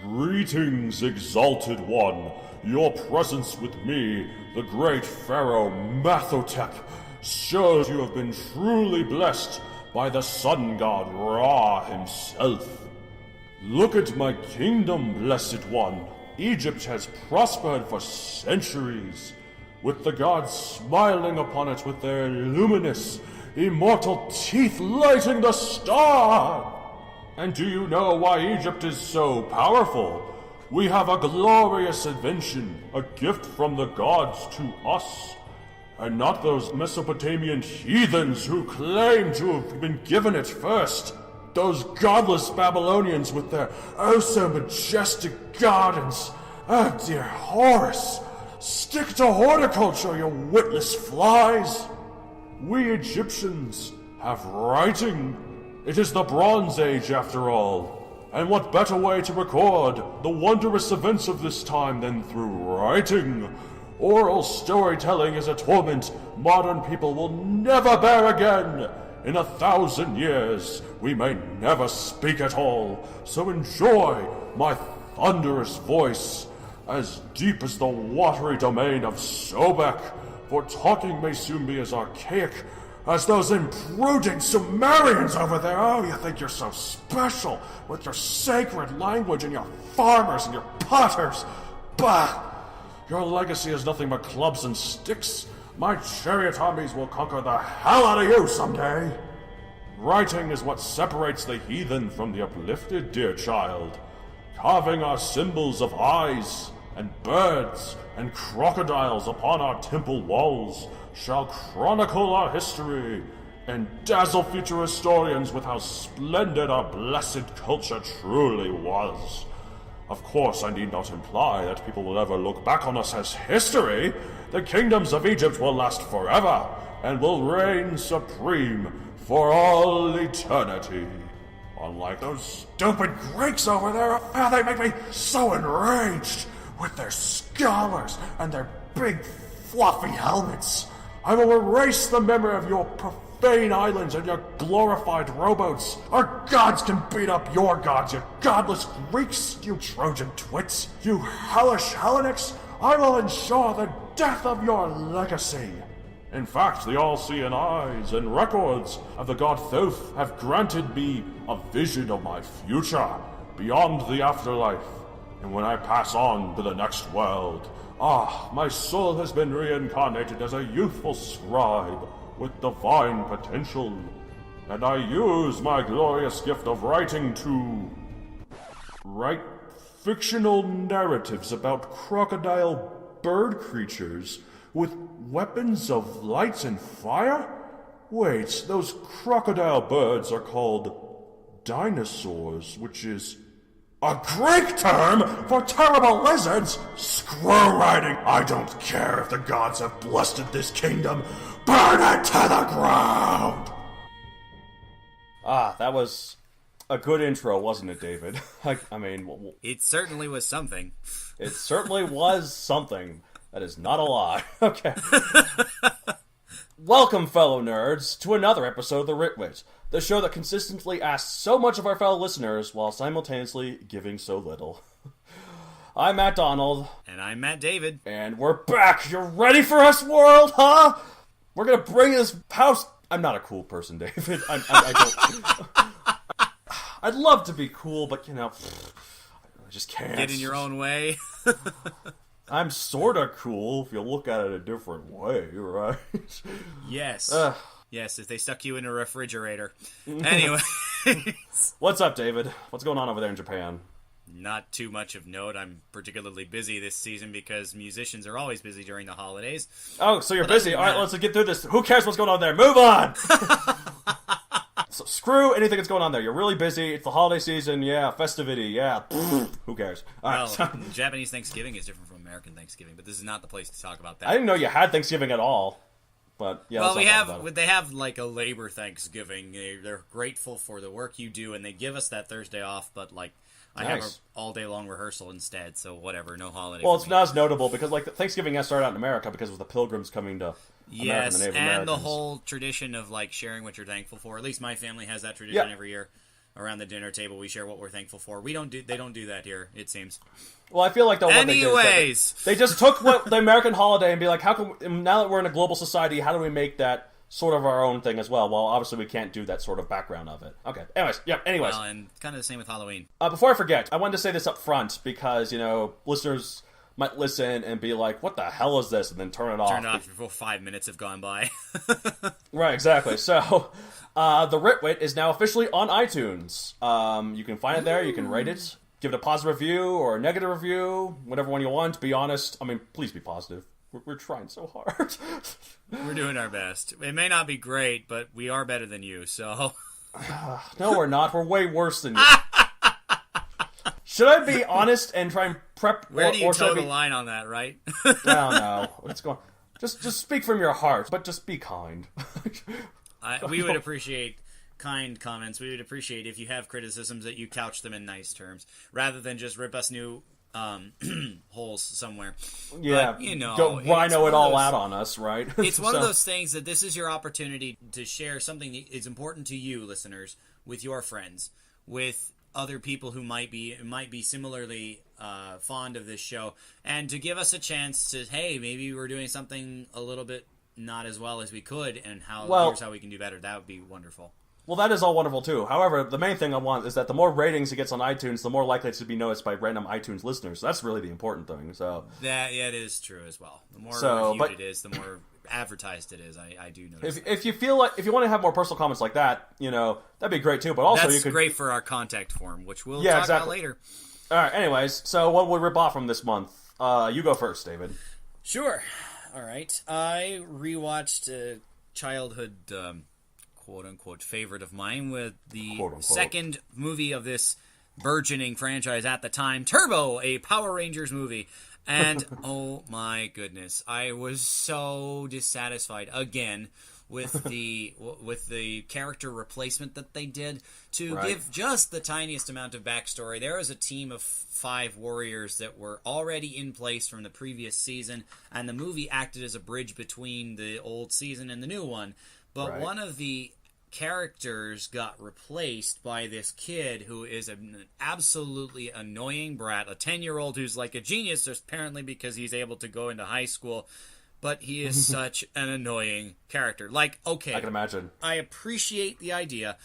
Greetings, exalted one. Your presence with me, the great Pharaoh Mathotep, shows you have been truly blessed by the sun god Ra himself. Look at my kingdom, blessed one. Egypt has prospered for centuries, with the gods smiling upon it with their luminous, immortal teeth lighting the star. And do you know why Egypt is so powerful? We have a glorious invention, a gift from the gods to us, and not those Mesopotamian heathens who claim to have been given it first. Those godless Babylonians with their oh-so-majestic gardens. Oh, dear Horus, stick to horticulture, you witless flies. We Egyptians have writing. It is the Bronze Age, after all. And what better way to record the wondrous events of this time than through writing? Oral storytelling is a torment modern people will never bear again. In 1,000 years, we may never speak at all, so enjoy my thunderous voice, as deep as the watery domain of Sobek, for talking may soon be as archaic as those imprudent Sumerians over there. Oh, you think you're so special with your sacred language and your farmers and your potters. Bah! Your legacy is nothing but clubs and sticks. My chariot armies will conquer the hell out of you someday. Writing is what separates the heathen from the uplifted, dear child. Carving our symbols of eyes and birds and crocodiles upon our temple walls shall chronicle our history and dazzle future historians with how splendid our blessed culture truly was. Of course, I need not imply that people will ever look back on us as history. The kingdoms of Egypt will last forever and will reign supreme for all eternity. Unlike those stupid Greeks over there, they make me so enraged with their scholars and their big fluffy helmets. I will erase the memory of your profane islands and your glorified rowboats. Our gods can beat up your gods, you godless Greeks, you Trojan twits. You hellish Hellenics, I will ensure the death of your legacy. In fact, the all-seeing eyes and records of the god Thoth have granted me a vision of my future beyond the afterlife. And when I pass on to the next world, my soul has been reincarnated as a youthful scribe with divine potential, and I use my glorious gift of writing to write fictional narratives about crocodile bird creatures with weapons of light and fire? Wait, those crocodile birds are called dinosaurs, which is a Greek term for terrible lizards? Screw writing! I don't care if the gods have blessed this kingdom. Burn it to the ground! That was a good intro, wasn't it, David? I mean... It certainly was something. It certainly was something. That is not a lie. Okay. Welcome, fellow nerds, to another episode of the Writ, the show that consistently asks so much of our fellow listeners while simultaneously giving so little. I'm Matt Donald. And I'm Matt David. And we're back! You're ready for us, world, huh? We're gonna bring this house... I'm not a cool person, David. I don't... I'd love to be cool, but, I just can't. Get in your own way. I'm sorta cool if you look at it a different way, right? Yes. Yes, if they stuck you in a refrigerator. Anyway. What's up, David? What's going on over there in Japan? Not too much of note. I'm particularly busy this season because musicians are always busy during the holidays. Oh, so you're busy. All right, let's get through this. Who cares what's going on there? Move on! So screw anything that's going on there. You're really busy. It's the holiday season. Yeah, festivity. Yeah. Who cares? All right, well, Japanese Thanksgiving is different from American Thanksgiving, but this is not the place to talk about that. I didn't know you had Thanksgiving at all. But yeah. Well, they have like a labor Thanksgiving. They're grateful for the work you do, and they give us that Thursday off. But like, I have an all day long rehearsal instead. So whatever, no holiday. Well, it's not as notable because like Thanksgiving has started out in America because of the Pilgrims coming to. Yes, and the whole tradition of like sharing what you're thankful for. At least my family has that tradition every year. around the dinner table. We share what we're thankful for. They don't do that here, it seems. Well, I feel like anyways, they just took the American holiday and be like, how can now that we're in a global society, how do we make that sort of our own thing as well? Well, obviously we can't do that sort of background of it. Okay. Anyways. Well, and kind of the same with Halloween. Before I forget, I wanted to say this up front because listeners might listen and be like, what the hell is this? And then turn it off. Turn it off before 5 minutes have gone by. Right, exactly. So, the Writ is now officially on iTunes. You can find it there. You can rate it. Give it a positive review or a negative review. Whatever one you want. Be honest. I mean, please be positive. We're trying so hard. We're doing our best. It may not be great, but we are better than you, so... No, we're not. We're way worse than you. Should I be honest and try and prep? Where do you toe the line on that, right? I don't know. What's going? Just speak from your heart, but just be kind. We would appreciate kind comments. We would appreciate if you have criticisms that you couch them in nice terms, rather than just rip us new holes somewhere. Yeah, but, go rhino it all out on us, right? It's one of those things that this is your opportunity to share something that is important to you, listeners, with your friends, with other people who might be similarly fond of this show, and to give us a chance to, hey, maybe we're doing something a little bit not as well as we could, and here's how we can do better. That would be wonderful. Well, that is all wonderful too. However, the main thing I want is that the more ratings it gets on iTunes, the more likely it's to be noticed by random iTunes listeners. So that's really the important thing. So it is true as well. The more reviewed it is, the more advertised it is. I do notice. If you feel like if you want to have more personal comments like that, that'd be great too. But also that's great for our contact form, which we'll talk about later. All right. Anyways, so what will we rip off from this month? You go first, David. Sure. All right. I rewatched a childhood quote-unquote favorite of mine with the second movie of this burgeoning franchise at the time, Turbo, a Power Rangers movie. And, oh my goodness, I was so dissatisfied again with the character replacement that they did to give just the tiniest amount of backstory. There was a team of 5 warriors that were already in place from the previous season, and the movie acted as a bridge between the old season and the new one. But one of the characters got replaced by this kid who is an absolutely annoying brat, a 10-year-old who's like a genius apparently because he's able to go into high school, but he is such an annoying character. Like, okay, I can imagine. I appreciate the idea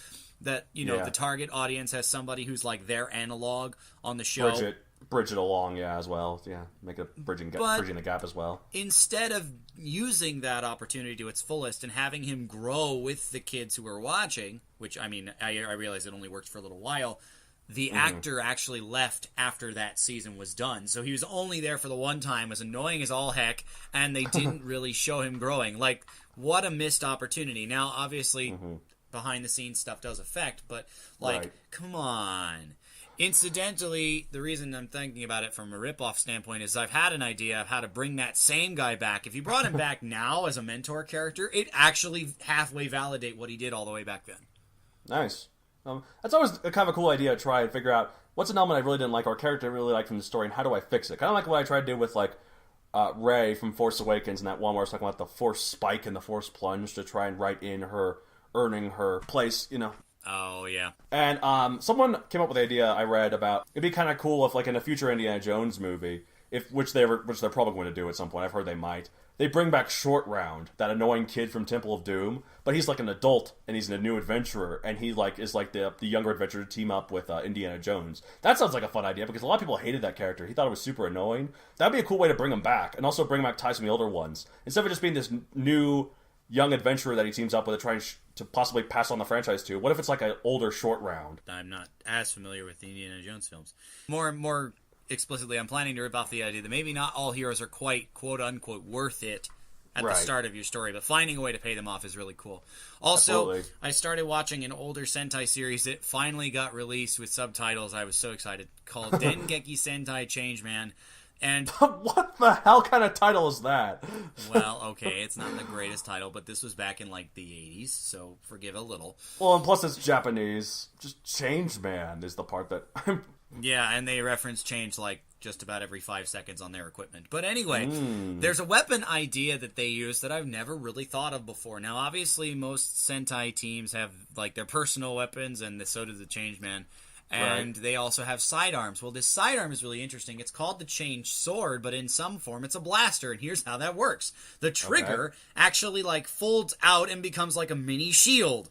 that the target audience has somebody who's like their analog on the show. Bridge it along, as well. Yeah, make a bridging the gap as well. Instead of using that opportunity to its fullest and having him grow with the kids who are watching, which, I mean, I realize it only worked for a little while, the actor actually left after that season was done. So he was only there for the one time, was annoying as all heck, and they didn't really show him growing. Like, what a missed opportunity. Now, obviously, behind-the-scenes stuff does affect, but, come on. Incidentally, the reason I'm thinking about it from a rip-off standpoint is I've had an idea of how to bring that same guy back. If you brought him back now as a mentor character, it actually halfway validate what he did all the way back then. Nice. That's always a kind of a cool idea to try and figure out what's an element I really didn't like or a character I really liked from the story and how do I fix it. Kind of like what I tried to do with Rey from Force Awakens and that one where I was talking about the Force spike and the Force plunge to try and write in her earning her place, Oh, yeah. And someone came up with the idea I read about, it'd be kind of cool if, in a future Indiana Jones movie, which they're probably going to do at some point, I've heard they might, they bring back Short Round, that annoying kid from Temple of Doom, but he's an adult, and he's a new adventurer, and he is the younger adventurer to team up with Indiana Jones. That sounds like a fun idea, because a lot of people hated that character. He thought it was super annoying. That'd be a cool way to bring him back, and also bring back ties from the older ones. Instead of just being this new young adventurer that he teams up with to try to possibly pass on the franchise to. What if it's an older Short Round? I'm not as familiar with the Indiana Jones films. More explicitly, I'm planning to rip off the idea that maybe not all heroes are quite quote-unquote worth it at the start of your story, but finding a way to pay them off is really cool. Also, absolutely. I started watching an older Sentai series that finally got released with subtitles. I was so excited, called Dengeki Sentai Changeman. And what the hell kind of title is that? well, okay, it's not the greatest title, but this was back in like the 80s, so forgive a little. Well, and plus it's Japanese. Just Change Man is the part that Yeah, and they reference change like just about every 5 seconds on their equipment. But anyway, there's a weapon idea that they use that I've never really thought of before. Now, obviously, most Sentai teams have like their personal weapons, and so does the Changeman. And they also have sidearms. Well, this sidearm is really interesting. It's called the Change Sword, but in some form it's a blaster, and here's how that works. The trigger actually like folds out and becomes like a mini shield.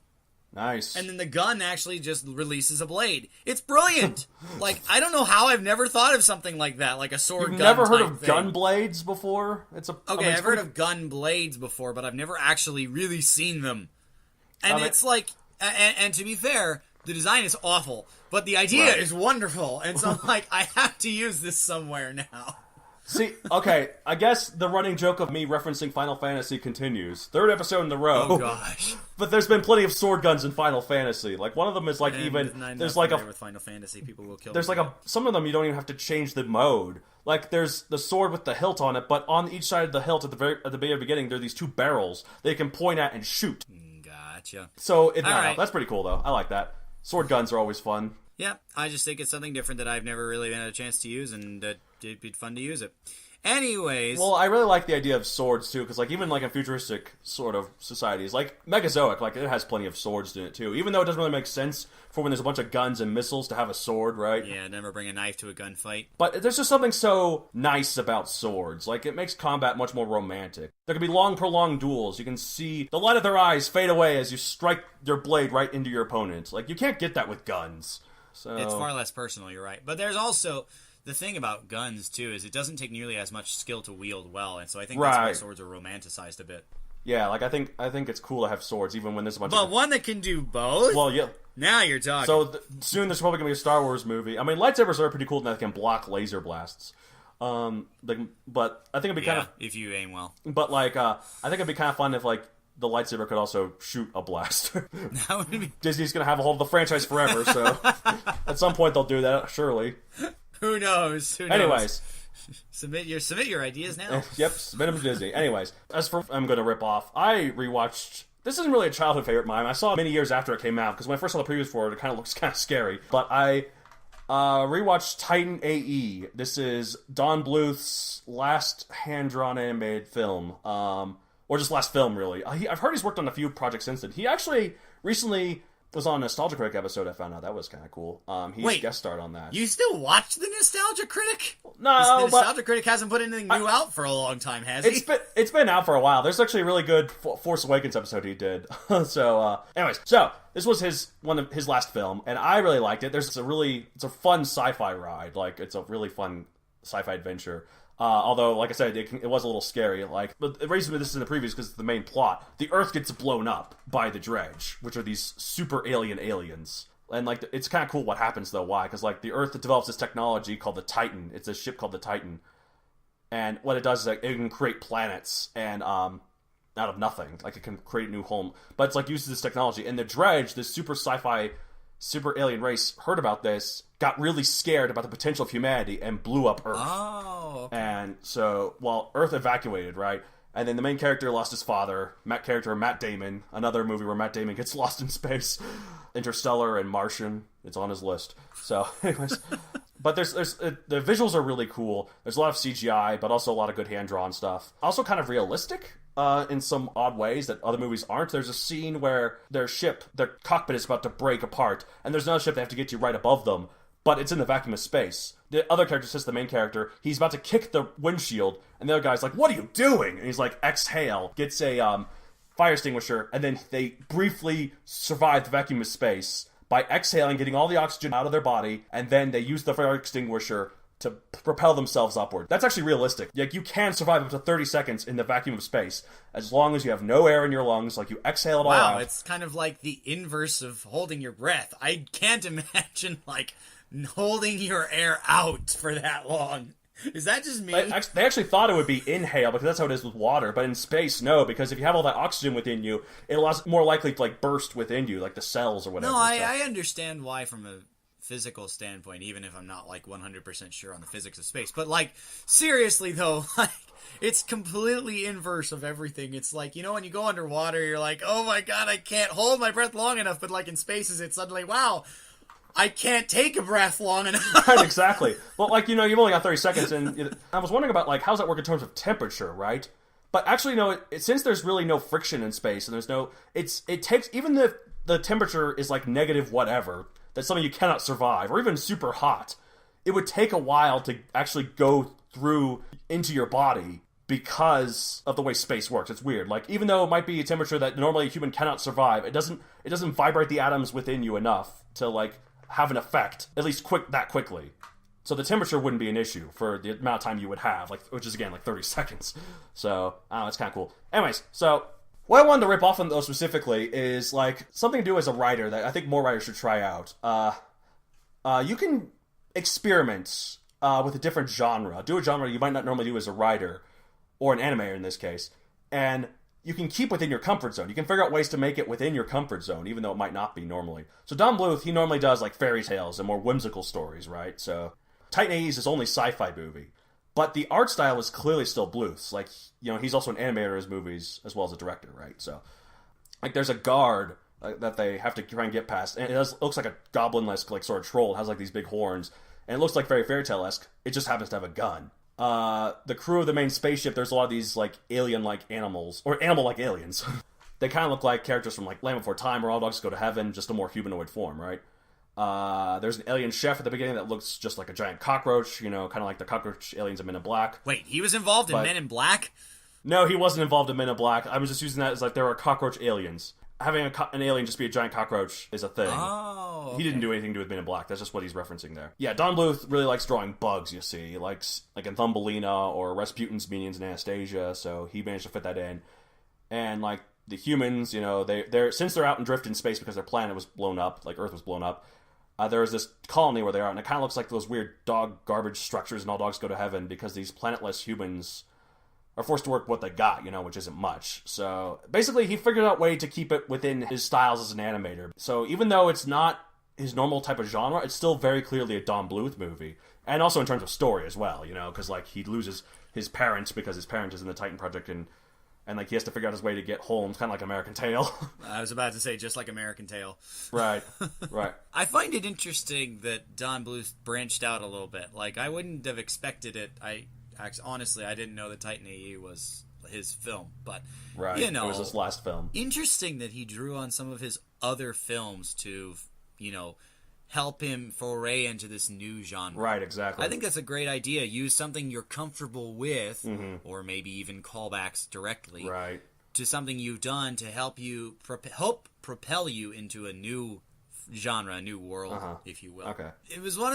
Nice. And then the gun actually just releases a blade. It's brilliant. Like, I don't know how I've never thought of something like that, like a sword You've gun never heard type of thing. gun blades before? I've heard of gun blades before, but I've never actually really seen them. And it's like, and to be fair, the design is awful, but the idea is wonderful. And so I'm like, I have to use this somewhere now. See, okay, I guess the running joke of me referencing Final Fantasy continues. Third episode in a row. Oh gosh! But there's been plenty of sword guns in Final Fantasy. Like one of them is like there's like with Final Fantasy, people will kill. There's like some of them you don't even have to change the mode. Like there's the sword with the hilt on it, but on each side of the hilt at the very beginning, there are these two barrels they can point at and shoot. Gotcha. So that's pretty cool though. I like that. Sword guns are always fun. Yeah, I just think it's something different that I've never really had a chance to use, and it'd be fun to use it. Anyways. Well, I really like the idea of swords, too, because, like, even, like, in futuristic sort of societies, like, Megazoic, like, it has plenty of swords in it, too. Even though it doesn't really make sense for when there's a bunch of guns and missiles to have a sword, right? Yeah, never bring a knife to a gunfight. But there's just something so nice about swords. Like, it makes combat much more romantic. There can be long, prolonged duels. You can see the light of their eyes fade away as you strike your blade right into your opponent. Like, you can't get that with guns. So it's far less personal, you're right. But there's also the thing about guns too is it doesn't take nearly as much skill to wield well, and so I think that's why swords are romanticized a bit. Yeah, like I think it's cool to have swords even when there's a bunch of one that can do both? Well, yeah. Now you're talking. So soon there's probably going to be a Star Wars movie. I mean, lightsabers are pretty cool in that they can block laser blasts. But I think it'd be kind of if you aim well. But like I think it'd be kind of fun if like the lightsaber could also shoot a blast. That would be... Disney's going to have a hold of the franchise forever, so at some point they'll do that, surely. Who knows? Anyways. Submit your ideas now. Yep, submit them to Disney. Anyways, as for I'm going to rip off, I rewatched... This isn't really a childhood favorite of mine. I saw it many years after it came out, because when I first saw the previews for it, it kind of looks kind of scary. But I rewatched Titan AE. This is Don Bluth's last hand-drawn animated film. Or just last film, really. I've heard he's worked on a few projects since then. He actually recently was on a Nostalgia Critic episode. I found out that was kind of cool. He's guest starred on that. You still watch the Nostalgia Critic? No, the Nostalgia Critic hasn't put anything new out for a long time, has he? It's been out for a while. There's actually a really good Force Awakens episode he did. Anyways, this was one of his last film, and I really liked it. It's a fun sci-fi ride. Like it's a really fun sci-fi adventure. Although, like I said, it was a little scary. But the reason this is in the preview is because the main plot. The Earth gets blown up by the Dredge, which are these super alien aliens. And, it's kind of cool what happens, though. Why? Because, the Earth develops this technology called the Titan. It's a ship called the Titan. And what it does is, it can create planets and, out of nothing. It can create a new home. But it's, uses this technology. And the Dredge, this super sci-fi, super alien race, heard about this, got really scared about the potential of humanity, and blew up Earth. Oh, okay. And so, Earth evacuated, right? And then the main character lost his father, Matt Damon, another movie where Matt Damon gets lost in space. Interstellar and Martian, it's on his list. So, anyways. But the visuals are really cool. There's a lot of CGI, but also a lot of good hand-drawn stuff. Also kind of realistic in some odd ways that other movies aren't. There's a scene where their cockpit is about to break apart, and there's another ship they have to get to right above them, but it's in the vacuum of space. The other character says to the main character, he's about to kick the windshield, and the other guy's like, "What are you doing?" And he's like, "Exhale." Gets a fire extinguisher, and then they briefly survive the vacuum of space by exhaling, getting all the oxygen out of their body, and then they use the fire extinguisher to propel themselves upward. That's actually realistic. You can survive up to 30 seconds in the vacuum of space, as long as you have no air in your lungs, you exhale it all out. Wow, it's kind of like the inverse of holding your breath. I can't imagine, holding your air out for that long. Is that just me? They actually thought it would be inhale, because that's how it is with water, but in space, no, because if you have all that oxygen within you, it allows more likely to, burst within you, the cells or whatever. No, I understand why from a physical standpoint, even if I'm not like 100% sure on the physics of space. But like, seriously though, like, it's completely inverse of everything. It's like, you know, when you go underwater, you're like, oh my god, I can't hold my breath long enough. But like in spaces, it's suddenly, wow, I can't take a breath long enough. Right, exactly. Well, like, you know, you've only got 30 seconds, and I was wondering about, like, how does that work in terms of temperature, right? But actually, no, since there's really no friction in space, and there's no, it takes, even if the temperature is like negative whatever, that's something you cannot survive, or even super hot, it would take a while to actually go through into your body because of the way space works. It's weird. Like, even though it might be a temperature that normally a human cannot survive, it doesn't vibrate the atoms within you enough to, like, have an effect, at least that quickly. So the temperature wouldn't be an issue for the amount of time you would have, like, which is, again, like 30 seconds. So, I don't know, it's kind of cool. Anyways, so what I wanted to rip off on, though, specifically is, like, something to do as a writer that I think more writers should try out. You can experiment with a different genre. Do a genre you might not normally do as a writer, or an animator in this case, and you can keep within your comfort zone. You can figure out ways to make it within your comfort zone, even though it might not be normally. So Don Bluth, he normally does, like, fairy tales and more whimsical stories, right? So Titan AE is his only sci-fi movie. But the art style is clearly still Bluth's. Like, you know, he's also an animator of his movies as well as a director, right? So, like, there's a guard that they have to try and get past, and it looks like a goblin-esque, like, sort of troll. It has, like, these big horns, and it looks like very fairy tale-esque. It just happens to have a gun. The crew of the main spaceship, there's a lot of these, like, alien-like animals, or animal-like aliens. They kind of look like characters from, like, Land Before Time or All Dogs Go to Heaven, just a more humanoid form, right? There's an alien chef at the beginning that looks just like a giant cockroach, you know, kind of like the cockroach aliens in Men in Black. Wait, he was involved in Men in Black? No, he wasn't involved in Men in Black. I was just using that as, like, there are cockroach aliens. Having an alien just be a giant cockroach is a thing. Oh, okay. He didn't do anything to do with Men in Black. That's just what he's referencing there. Yeah, Don Bluth really likes drawing bugs, you see. He likes, like, in Thumbelina or Rasputin's minions in Anastasia, so he managed to fit that in. And, like, the humans, you know, they're since they're out and drift in space because their planet was blown up, like Earth was blown up, there was this colony where they are, and it kind of looks like those weird dog garbage structures in All Dogs Go to Heaven because these planetless humans are forced to work what they got, you know, which isn't much. So basically, he figured out a way to keep it within his styles as an animator. So even though it's not his normal type of genre, it's still very clearly a Don Bluth movie. And also in terms of story as well, you know, because, like, he loses his parents because his parent is in the Titan Project, and like, he has to figure out his way to get home. It's kind of like American Tail. I was about to say, just like American Tail. Right, right. I find it interesting that Don Bluth branched out a little bit. Like, I wouldn't have expected it. Honestly, I didn't know that Titan AE was his film, but, right. You know, it was his last film. Interesting that he drew on some of his other films to, you know, help him foray into this new genre. Right, exactly. I think that's a great idea. Use something you're comfortable with, or maybe even callbacks directly, right, to something you've done to help you help propel you into a new genre, a new world, if you will. Okay. It's one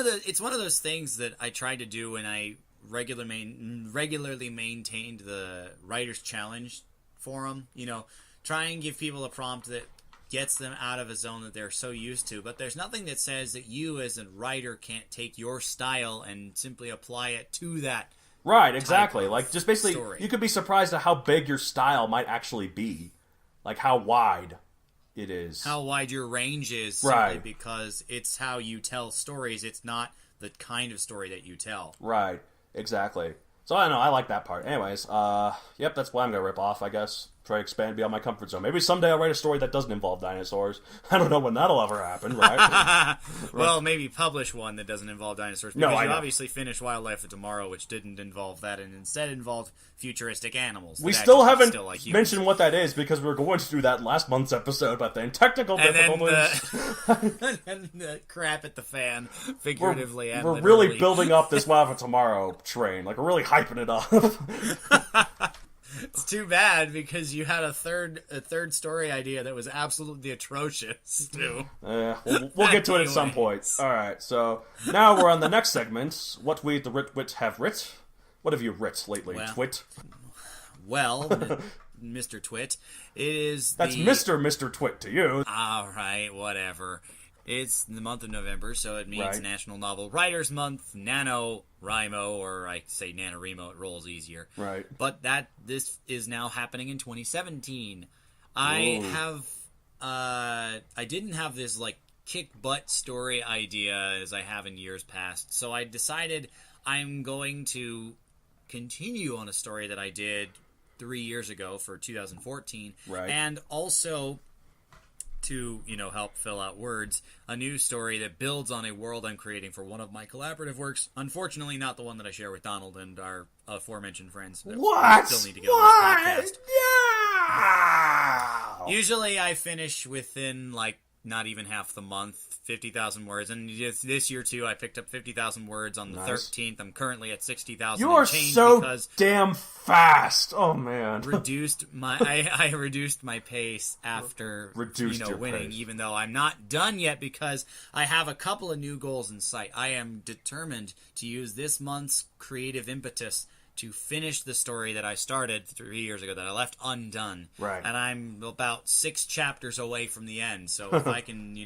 of those things that I tried to do when I regularly maintained the Writers Challenge forum. You know, try and give people a prompt that gets them out of a zone that they're so used to. But there's nothing that says that you as a writer can't take your style and simply apply it to that. Right, exactly. Like, just basically, story. You could be surprised at how big your style might actually be. Like, how wide it is. How wide your range is, simply because it's how you tell stories. It's not the kind of story that you tell. Right, exactly. So, I don't know, I like that part. Anyways, yep, that's why I'm going to rip off, I guess. Try to expand beyond my comfort zone. Maybe someday I'll write a story that doesn't involve dinosaurs. I don't know when that'll ever happen, right? Well, maybe publish one that doesn't involve dinosaurs. No, Because I you know. obviously finished Wildlife of Tomorrow, which didn't involve that, and instead involved futuristic animals. We that still actually haven't still like humans. mentioned what that is because we were going to do that last month's episode, but then technical difficulties. And the crap at the fan, figuratively and We're literally. really building up this Wildlife of Tomorrow train. Like, we're really hyping it up. It's too bad because you had a third story idea that was absolutely atrocious too. We'll get to it at some point. All right, so now we're on the next segment. What we the wit have writ. What have you writ lately, Twit? Well, Mr. Twit, it is That's Mr. Twit to you. All right, whatever. It's the month of November, so it means Right. National Novel Writers Month, NaNoWriMo, or I say NaNoWriMo, it rolls easier. Right. But this is now happening in 2017. I didn't have this, like, kick-butt story idea as I have in years past. So I decided I'm going to continue on a story that I did 3 years ago for 2014. Right. And also to, help fill out words, a new story that builds on a world I'm creating for one of my collaborative works. Unfortunately, not the one that I share with Donald and our aforementioned friends. What? Still need to get on this podcast. Yeah! Usually I finish within, not even half the month, 50,000 words. And this year, too, I picked up 50,000 words on the 13th. I'm currently at 60,000 You are so because damn fast. Oh, man. I reduced my pace after winning, pace. even though I'm not done yet because I have a couple of new goals in sight. I am determined to use this month's creative impetus to finish the story that I started 3 years ago that I left undone. Right. And I'm about 6 chapters away from the end. So if I can,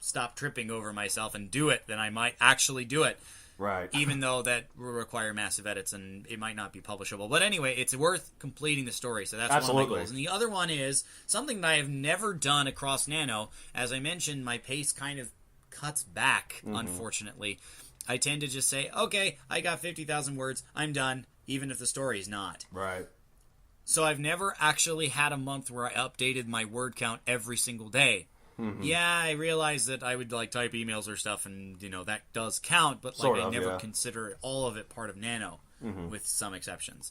stop tripping over myself and do it, then I might actually do it. Right. Even though that will require massive edits and it might not be publishable. But anyway, it's worth completing the story. So that's one of my goals. And the other one is something that I have never done across Nano. As I mentioned, my pace kind of cuts back, unfortunately. I tend to just say, okay, I got 50,000 words. I'm done. Even if the story is not. Right. So I've never actually had a month where I updated my word count every single day. Mm-hmm. Yeah, I realize that I would type emails or stuff, and that does count. But I never consider all of it part of Nano, with some exceptions.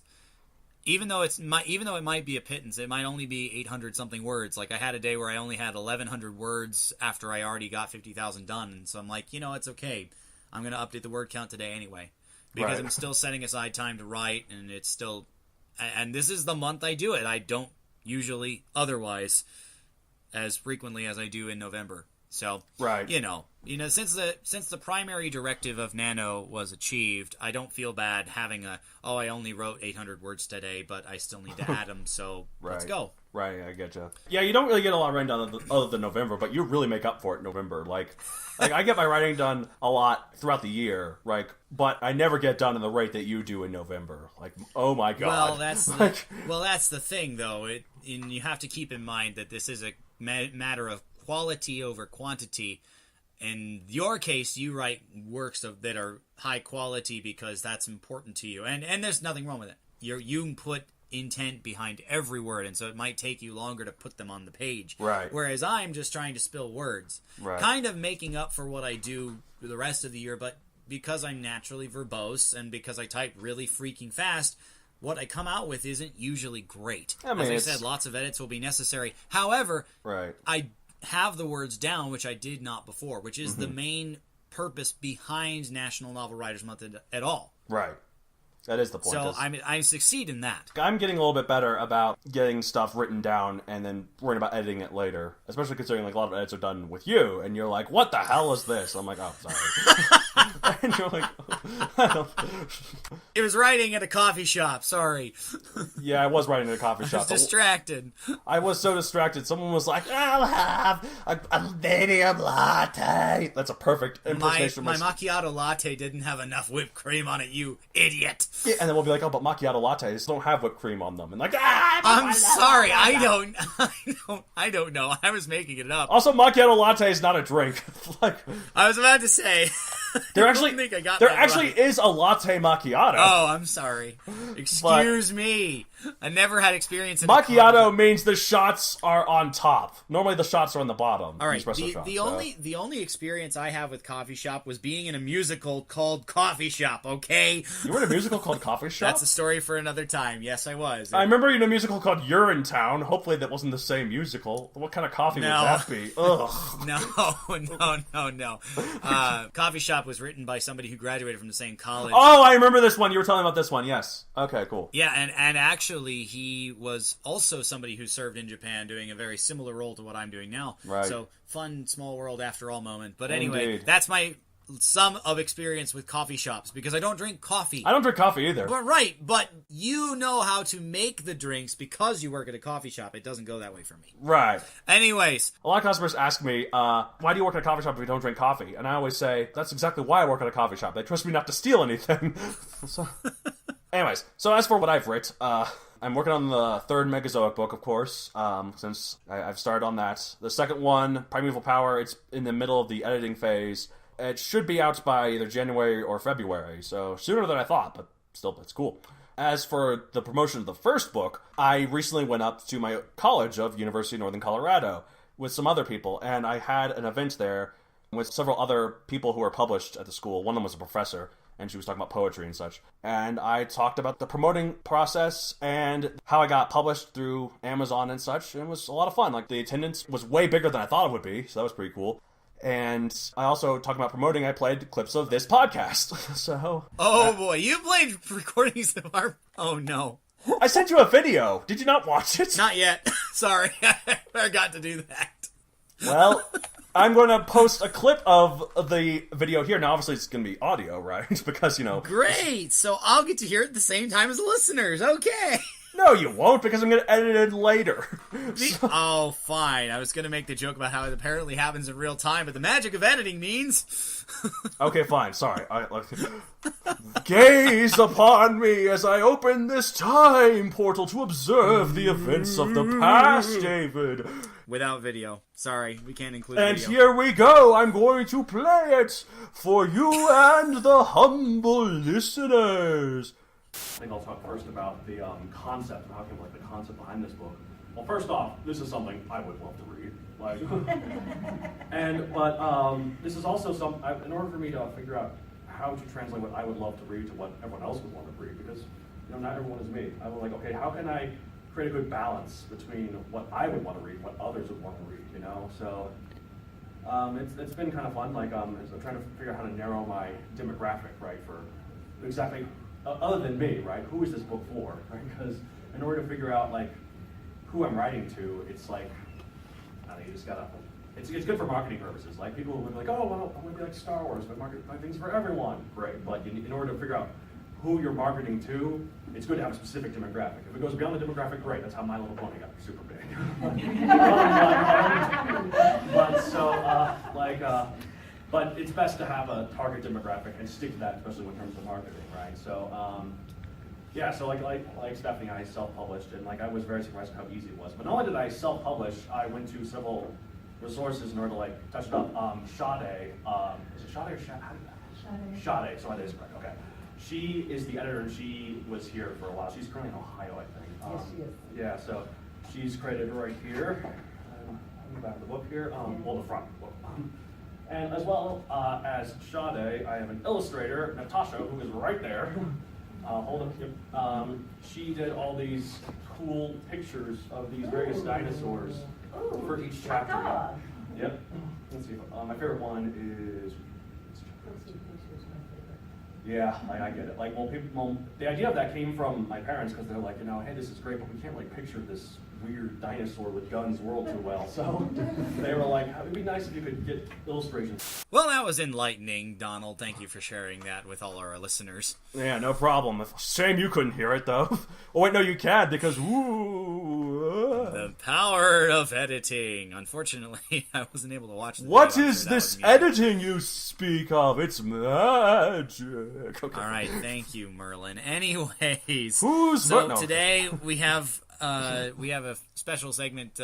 Even though it might be a pittance, it might only be 800 something words. I had a day where I only had 1,100 words after I already got 50,000 done, and so I'm it's okay. I'm going to update the word count today anyway. Because I'm still setting aside time to write, and it's still... And this is the month I do it. I don't usually otherwise as frequently as I do in November. So, since the primary directive of Nano was achieved, I don't feel bad having I only wrote 800 words today, but I still need to add them, so let's go. Right, I get you. Yeah, you don't really get a lot of writing done other than November, but you really make up for it in November. I get my writing done a lot throughout the year, but I never get done in the rate that you do in November. Oh my god. Well, that's the thing, though. And you have to keep in mind that this is a matter of quality over quantity. In your case, you write works that are high quality because that's important to you, and there's nothing wrong with it. You put intent behind every word, and so it might take you longer to put them on the page. Right. Whereas I'm just trying to spill words, kind of making up for what I do the rest of the year, but because I'm naturally verbose and because I type really freaking fast, what I come out with isn't usually great. As I said, lots of edits will be necessary. However, I have the words down, which I did not before, which is the main purpose behind National Novel Writers Month at all. Right. That is the point. So I succeed in that. I'm getting a little bit better about getting stuff written down and then worrying about editing it later, especially considering a lot of edits are done with you, and you're like, what the hell is this? I'm like, oh, sorry. And you're like, it was writing at a coffee shop, sorry. Yeah, I was writing at a coffee shop. I was distracted. I was so distracted. Someone was like, I'll have a medium latte. That's a perfect impersonation. My macchiato latte didn't have enough whipped cream on it, you idiot. Yeah, and then we'll be like, oh, but macchiato lattes don't have whipped cream on them. And I'm sorry, I don't know. I was making it up. Also, macchiato latte is not a drink. I was about to say... There actually is a latte macchiato. Oh, I'm sorry. Excuse me. I never had experience in macchiato means the shots are on top. Normally the shots are on the bottom. All right. The only experience I have with coffee shop was being in a musical called Coffee Shop, okay? You were in a musical called Coffee Shop? That's a story for another time. Yes, I was. I remember you in a musical called Urinetown. Hopefully that wasn't the same musical. What kind of coffee would that be? Ugh. No. Coffee Shop was written by somebody who graduated from the same college. Oh, I remember this one. You were telling about this one. Yes. Okay, cool. Yeah, and actually he was also somebody who served in Japan doing a very similar role to what I'm doing now. Right. So, fun, small world after all moment. But anyway, Indeed. That's my sum of experience with coffee shops, because I don't drink coffee. I don't drink coffee either. But you know how to make the drinks because you work at a coffee shop. It doesn't go that way for me. Right. Anyways. A lot of customers ask me, why do you work at a coffee shop if you don't drink coffee? And I always say, that's exactly why I work at a coffee shop. They trust me not to steal anything. Anyways, so as for what I've writ, I'm working on the third Megazoic book, of course, since I've started on that. The second one, Primeval Power, it's in the middle of the editing phase. It should be out by either January or February, so sooner than I thought, but still, it's cool. As for the promotion of the first book, I recently went up to my college of University of Northern Colorado with some other people, and I had an event there with several other people who were published at the school. One of them was a professor, and she was talking about poetry and such. And I talked about the promoting process and how I got published through Amazon and such, and it was a lot of fun. Like, the attendance was way bigger than I thought it would be, so that was pretty cool. And I also, talking about promoting, I played clips of this podcast, so... Oh boy, you played recordings of our... Oh no. I sent you a video. Did you not watch it? Not yet. Sorry, I forgot to do that. Well... I'm going to post a clip of the video here. Now, obviously, it's going to be audio, right? Because, you know... Great! So I'll get to hear it at the same time as the listeners. Okay! No, you won't, because I'm going to edit it later. Oh, fine. I was going to make the joke about how it apparently happens in real time, but the magic of editing means... Okay, fine. Sorry. Gaze upon me as I open this time portal to observe the events of the past, David. Without video. Sorry, we can't include and video. And here we go. I'm going to play it for you and the humble listeners. I think I'll talk first about the concept and how came like the concept behind this book. Well, first off, this is something I would love to read. Like, but this is also in order for me to figure out how to translate what I would love to read to what everyone else would want to read, because not everyone is me. I was like, okay, how can I create a good balance between what I would want to read and what others would want to read, So it's been kind of fun. Like I'm trying to figure out how to narrow my demographic, right, for exactly other than me, right? Who is this book for, right? Because in order to figure out like who I'm writing to, it's like I don't know, you just gotta. It's good for marketing purposes. Like people would be like, oh, well, I want to be like Star Wars, but market things for everyone. Great, but in order to figure out who you're marketing to, it's good to have a specific demographic. If it goes beyond the demographic, great. That's how My Little Pony got super big. But it's best to have a target demographic and stick to that, especially in terms of marketing, right? So, like Stephanie, I self-published, and like I was very surprised at how easy it was. But not only did I self-publish, I went to several resources in order to like touch it up. Sade, is it Sade or Sade? Sade. So it is correct. Okay. She is the editor, and she was here for a while. She's currently in Ohio, I think. Yes, she is. Yeah, so she's credited right here. The back of the book here. The front book. And as well as Sade, I have an illustrator, Natasha, who is right there. She did all these cool pictures of these various dinosaurs for each chapter. Yep. Let's see. My favorite one is. Yeah, I get it. Like, the idea of that came from my parents because they're like, hey, this is great, but we can't like picture this weird dinosaur with guns world too well. So they were like, it would be nice if you could get illustrations. Well, that was enlightening, Donald. Thank you for sharing that with all our listeners. Yeah, no problem. Shame you couldn't hear it, though. Oh, wait, no, you can, because the power of editing. Unfortunately, I wasn't able to watch the What is this editing you speak of? It's magic. Okay. All right, thank you, Merlin. Anyways, today we have a special segment,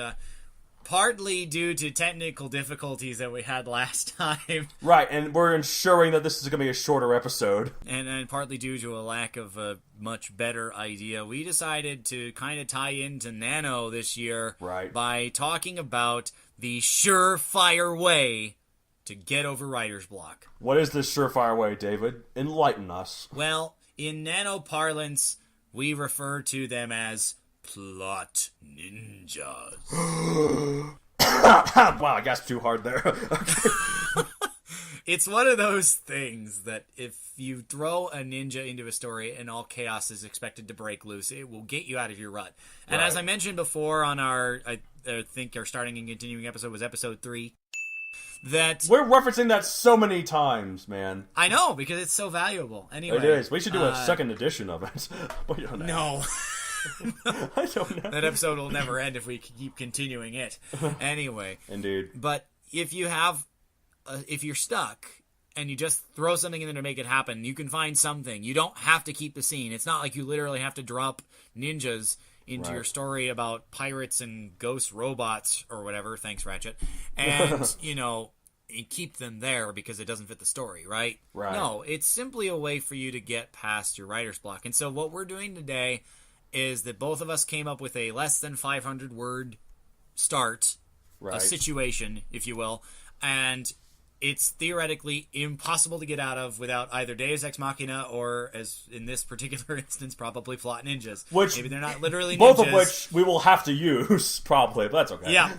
partly due to technical difficulties that we had last time. Right, and we're ensuring that this is going to be a shorter episode. And partly due to a lack of a much better idea, we decided to kind of tie into Nano this year by talking about the surefire way to get over writer's block. What is this surefire way, David? Enlighten us. Well, in Nano parlance, we refer to them as plot ninjas. Wow, I gasped too hard there. It's one of those things that if you throw a ninja into a story and all chaos is expected to break loose, it will get you out of your rut. And as I mentioned before on I think our starting and continuing episode was episode 3, that we're referencing that so many times, man. I know, because it's so valuable. Anyway, it is. We should do a second edition of it. No. I don't know. That episode will never end if we keep continuing it. Anyway. Indeed. But if you're stuck and you just throw something in there to make it happen, you can find something. You don't have to keep the scene. It's not like you literally have to drop ninjas into your story about pirates and ghost robots or whatever. Thanks, Ratchet. And, you keep them there because it doesn't fit the story, right? Right. No, it's simply a way for you to get past your writer's block. And so what we're doing today is that both of us came up with a less than 500 word start, a situation, if you will, and it's theoretically impossible to get out of without either Deus Ex Machina or, as in this particular instance, probably plot ninjas. Which, maybe they're not literally ninjas. Both of which we will have to use, probably, but that's okay. Yeah.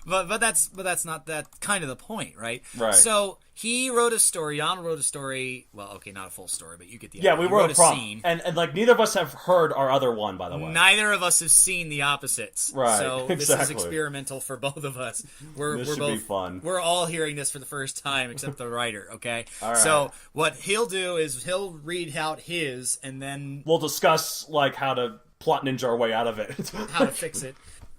but that's not that kind of the point, right? Right. So he wrote a story, Donald wrote a story, well, okay, not a full story, but you get the idea. Yeah, we wrote a prompt. Scene. And neither of us have heard our other one, by the way. Neither of us have seen the opposites. Right, so this is experimental for both of us. This should be fun. We're all hearing this for the first time, except the writer, okay? All right. So what he'll do is he'll read out his, and then we'll discuss, how to plot ninja our way out of it. How to fix it.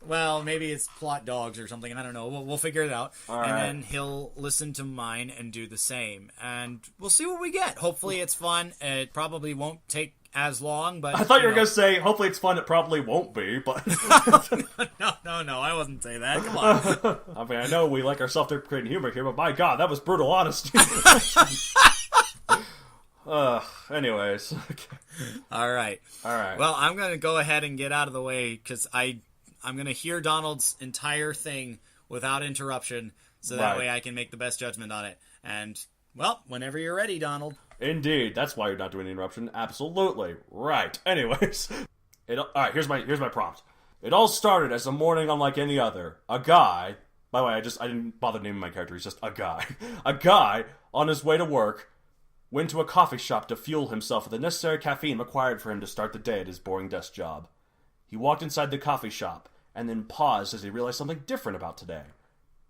Well, maybe it's plot dogs or something. I don't know. We'll figure it out. Then he'll listen to mine and do the same. And we'll see what we get. Hopefully it's fun. It probably won't take as long, but... I thought you were going to say, hopefully it's fun. It probably won't be, but... No, I wasn't saying that. Come on. I mean, I know we like our self-deprecating humor here, but my God, that was brutal honesty. Anyways. Okay. All right. Well, I'm going to go ahead and get out of the way, because I'm going to hear Donald's entire thing without interruption, so that way I can make the best judgment on it. And, well, whenever you're ready, Donald. Indeed. That's why you're not doing the interruption. Absolutely. Right. Anyways. Alright, here's my prompt. It all started as a morning unlike any other. A guy... By the way, I didn't bother naming my character. He's just a guy. A guy, on his way to work, went to a coffee shop to fuel himself with the necessary caffeine required for him to start the day at his boring desk job. He walked inside the coffee shop, and then paused as he realized something different about today.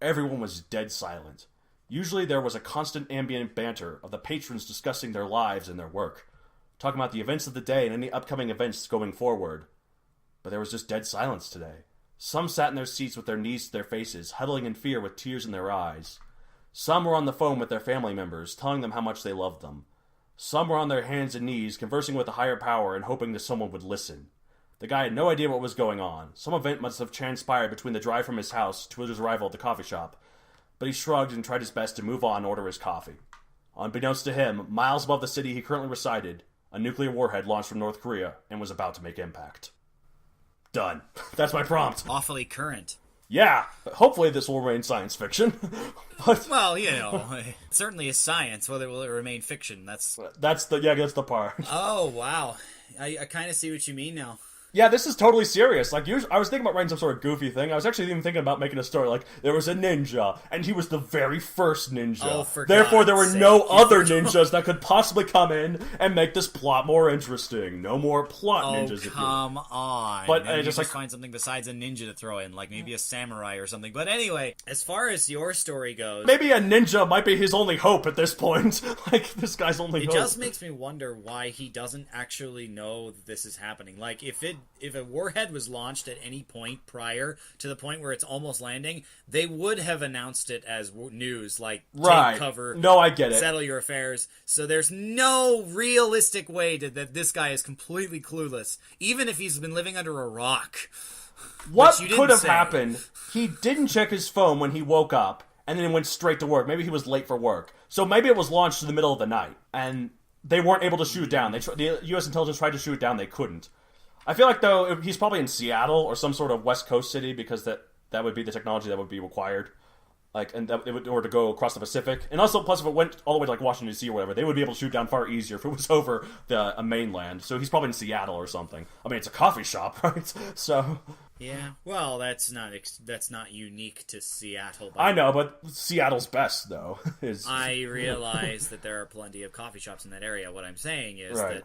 Everyone was dead silent. Usually there was a constant ambient banter of the patrons discussing their lives and their work, talking about the events of the day and any upcoming events going forward. But there was just dead silence today. Some sat in their seats with their knees to their faces, huddling in fear with tears in their eyes. Some were on the phone with their family members, telling them how much they loved them. Some were on their hands and knees, conversing with a higher power and hoping that someone would listen. The guy had no idea what was going on. Some event must have transpired between the drive from his house to his arrival at the coffee shop, but he shrugged and tried his best to move on and order his coffee. Unbeknownst to him, miles above the city he currently resided, a nuclear warhead launched from North Korea and was about to make impact. Done. That's my prompt. Awfully current. Yeah, hopefully this will remain science fiction. But, well, it certainly is science. Whether will it remain fiction? That's the part. Oh, wow. I kind of see what you mean now. Yeah, this is totally serious. I was thinking about writing some sort of goofy thing. I was actually even thinking about making a story there was a ninja, and he was the very first ninja. Oh, for Therefore, there were God's no sake. other ninjas that could possibly come in and make this plot more interesting. No more plot ninjas. Oh, come on. But I just find something besides a ninja to throw in, like maybe a samurai or something. But anyway, as far as your story goes... Maybe a ninja might be his only hope at this point. This guy's only hope. It just makes me wonder why he doesn't actually know that this is happening. Like, if a warhead was launched at any point prior to the point where it's almost landing, they would have announced it as news, like, take cover. No, I get it. Settle your affairs. So there's no realistic way that this guy is completely clueless, even if he's been living under a rock. What could have happened? He didn't check his phone when he woke up, and then went straight to work. Maybe he was late for work. So maybe it was launched in the middle of the night, and they weren't able to shoot it down. The U.S. intelligence tried to shoot it down, they couldn't. I feel like, though, he's probably in Seattle or some sort of West Coast city, because that would be the technology that would be required. In order to go across the Pacific. And also, plus, if it went all the way to, Washington, D.C. or whatever, they would be able to shoot down far easier if it was over the mainland. So he's probably in Seattle or something. I mean, it's a coffee shop, right? So... Yeah, well, that's not unique to Seattle. I know, but Seattle's best, though. I realize that there are plenty of coffee shops in that area. What I'm saying is that...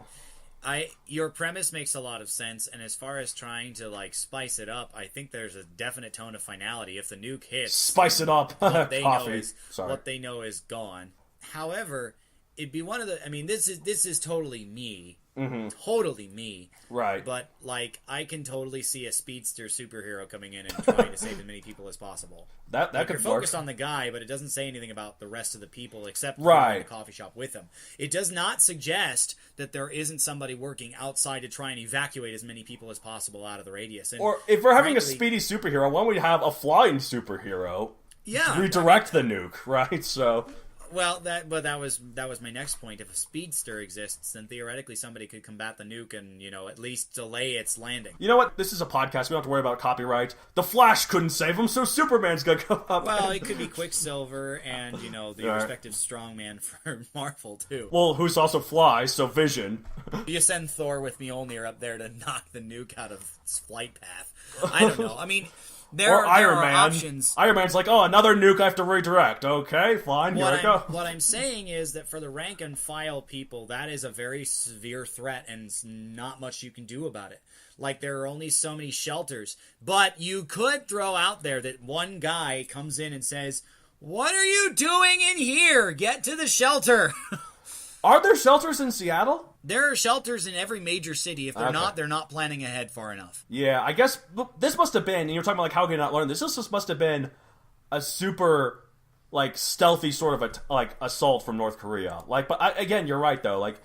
your premise makes a lot of sense, and as far as trying to spice it up, I think there's a definite tone of finality. If the nuke hits, spice it up. What they Coffee. what they know is gone. However, it'd be one of the. I mean, this is totally me. Mm-hmm. Totally me. Right. But, like, I can totally see a speedster superhero coming in and trying to save as many people as possible. That like, could you're focused work. on the guy, but it doesn't say anything about the rest of the people except for Right. the coffee shop with him. It does not suggest that there isn't somebody working outside to try and evacuate as many people as possible out of the radius. And Or if we're having frankly, a speedy superhero, why don't we have a flying superhero? Yeah. Redirect the nuke, right? So... Well, that was my next point. If a speedster exists, then theoretically somebody could combat the nuke and, at least delay its landing. You know what? This is a podcast. We don't have to worry about copyright. The Flash couldn't save him, so Superman's gonna come up. Well, it could be Quicksilver and, the Right. respective strongman for Marvel, too. Well, who's also flies, so Vision. You send Thor with Mjolnir up there to knock the nuke out of its flight path. I don't know. I mean... There Iron are Man. options. Iron Man's like, oh, another nuke I have to redirect. Okay, fine, here I go. What I'm saying is that for the rank and file people, that is a very severe threat, and not much you can do about it. Like, there are only so many shelters. But you could throw out there that one guy comes in and says, "What are you doing in here? Get to the shelter." Are there shelters in Seattle? There are shelters in every major city. If they're not, they're not planning ahead far enough. Yeah, I guess this must have been, and you're talking about, like, how can you not learn this? This just must have been a super, like, stealthy sort of, assault from North Korea. Like, but, again, you're right, though. Like,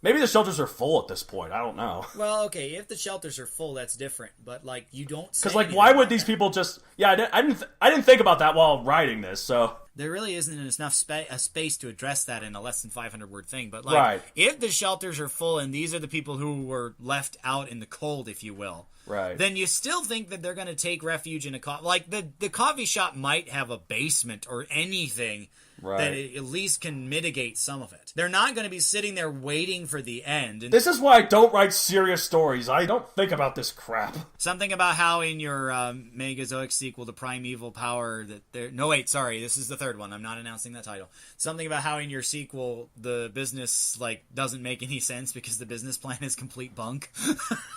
maybe the shelters are full at this point. I don't know. Well, okay, if the shelters are full, that's different. But, like, you don't say because, like, why would these people just... Yeah, I didn't think about that while writing this, so... There really isn't enough space to address that in a less than 500-word thing. But, like, right. If the shelters are full and these are the people who were left out in the cold, if you will, right, then you still think that they're going to take refuge in a coffee... Like, the coffee shop might have a basement or anything that at least can mitigate some of it. They're not going to be sitting there waiting for the end. And this is why I don't write serious stories. I don't think about this crap. something about how in your Megazoic sequel, The Primeval Power, that there... No, wait, sorry, this is the third one. I'm not announcing that title. Something about how in your sequel, the business, like, doesn't make any sense because the business plan is complete bunk.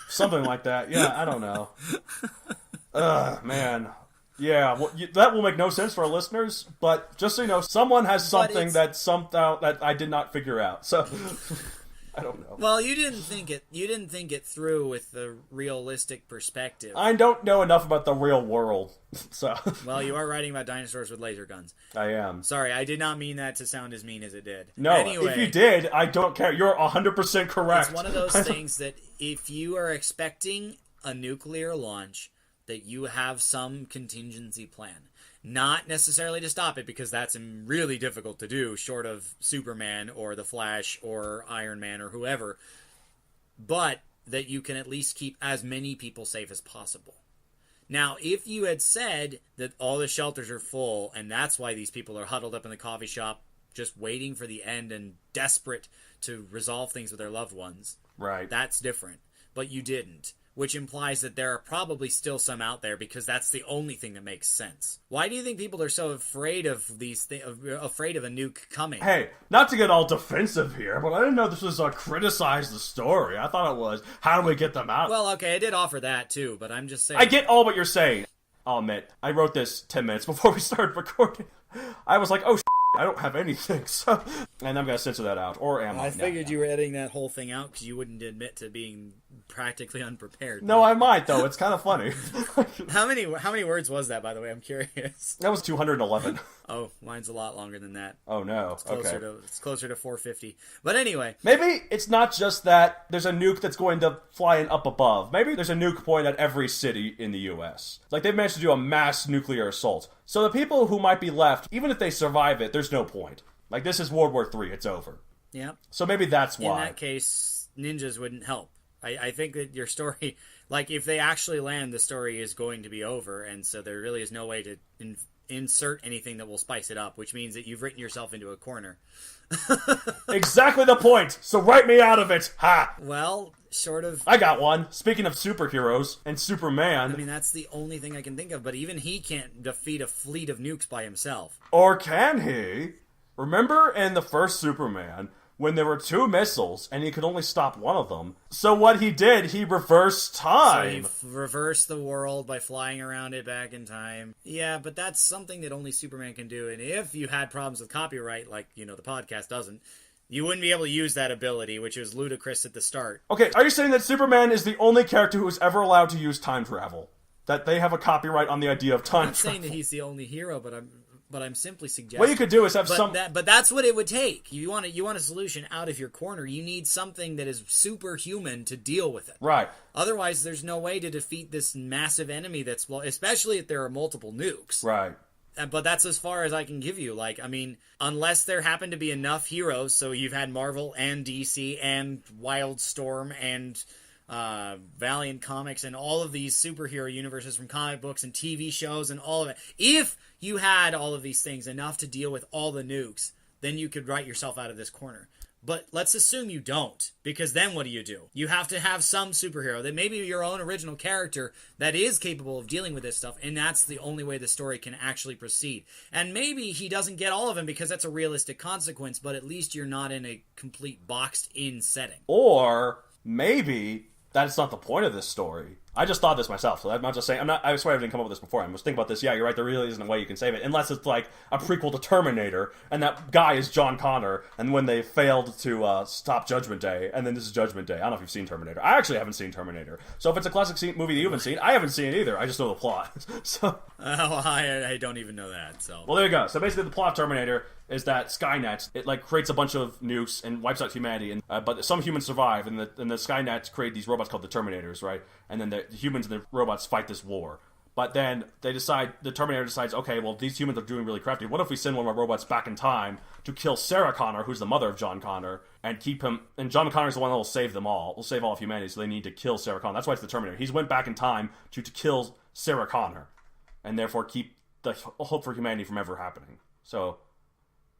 Something like that. Yeah, I don't know. Ugh, man. Yeah, well, that will make no sense for our listeners, but just so you know, someone has something that I did not figure out. So I don't know. Well, you didn't think it through with the realistic perspective. I don't know enough about the real world. So Well, you are writing about dinosaurs with laser guns. I am. Sorry, I did not mean that to sound as mean as it did. No, anyway, if you did, I don't care. You're 100% correct. It's one of those things that if you are expecting a nuclear launch, that you have some contingency plan. Not necessarily to stop it, because that's really difficult to do, short of Superman or the Flash or Iron Man or whoever, but that you can at least keep as many people safe as possible. Now, if you had said that all the shelters are full and that's why these people are huddled up in the coffee shop just waiting for the end and desperate to resolve things with their loved ones, right, that's different. But you didn't. Which implies that there are probably still some out there, because that's the only thing that makes sense. Why do you think people are so afraid of afraid of a nuke coming? Hey, not to get all defensive here, but I didn't know this was criticize the story. I thought it was, how do we get them out? Well, okay, I did offer that too, but I'm just saying... I get all what you're saying. I'll admit, I wrote this 10 minutes before we started recording. I was like, oh, I don't have anything, so... And I'm going to censor that out, or am I? I figured you were editing that whole thing out because you wouldn't admit to being practically unprepared. No, I might, though. It's kind of funny. How many words was that, by the way? I'm curious. That was 211. Oh, mine's a lot longer than that. Oh, no. It's closer to 450. But anyway. Maybe it's not just that there's a nuke that's going to fly in up above. Maybe there's a nuke point at every city in the U.S. Like, they've managed to do a mass nuclear assault. So the people who might be left, even if they survive it, there's no point. Like, this is World War III. It's over. Yeah. So maybe that's why. In that case, ninjas wouldn't help. I think that your story, like, if they actually land, the story is going to be over, and so there really is no way to insert anything that will spice it up, which means that you've written yourself into a corner. Exactly the point! So write me out of it! Ha! Well, sort of... I got one. Speaking of superheroes and Superman... I mean, that's the only thing I can think of, but even he can't defeat a fleet of nukes by himself. Or can he? Remember in the first Superman... when there were 2 missiles, and he could only stop one of them. So what he did, he reversed time. So he reversed the world by flying around it back in time. Yeah, but that's something that only Superman can do. And if you had problems with copyright, like, the podcast doesn't, You wouldn't be able to use that ability, which was ludicrous at the start. Okay, are you saying that Superman is the only character who is ever allowed to use time travel? That they have a copyright on the idea of time travel? I'm not saying that he's the only hero, but I'm simply suggesting. What you could do is have but that's what it would take. You want a solution out of your corner. You need something that is superhuman to deal with it. Right. Otherwise, there's no way to defeat this massive enemy that's, well, especially if there are multiple nukes. Right. But that's as far as I can give you. Unless there happen to be enough heroes, so you've had Marvel and DC and Wildstorm and Valiant Comics and all of these superhero universes from comic books and TV shows and all of it. If you had all of these things enough to deal with all the nukes, then you could write yourself out of this corner. But let's assume you don't, because then what do? You have to have some superhero, that maybe your own original character that is capable of dealing with this stuff, and that's the only way the story can actually proceed. And maybe he doesn't get all of them because that's a realistic consequence, but at least you're not in a complete boxed-in setting. Or maybe that's not the point of this story. I just thought this myself, so I'm not just saying. I swear I didn't come up with this before. I was thinking about this. Yeah, you're right. There really isn't a way you can save it, unless it's like a prequel to Terminator, and that guy is John Connor. And when they failed to stop Judgment Day, and then this is Judgment Day. I don't know if you've seen Terminator. I actually haven't seen Terminator. So if it's a classic movie that you haven't seen, I haven't seen it either. I just know the plot. So I don't even know that. So well, there you go. So basically, the plot of Terminator is that Skynet, it creates a bunch of nukes and wipes out humanity, and but some humans survive, and the Skynet create these robots called the Terminators, right? And then the humans and the robots fight this war. But then the Terminator decides, okay, well, these humans are doing really crafty. What if we send one of our robots back in time to kill Sarah Connor, who's the mother of John Connor, and keep him... And John Connor's the one that will save them all. Will save all of humanity, so they need to kill Sarah Connor. That's why it's the Terminator. He's went back in time to kill Sarah Connor, and therefore keep the hope for humanity from ever happening. So...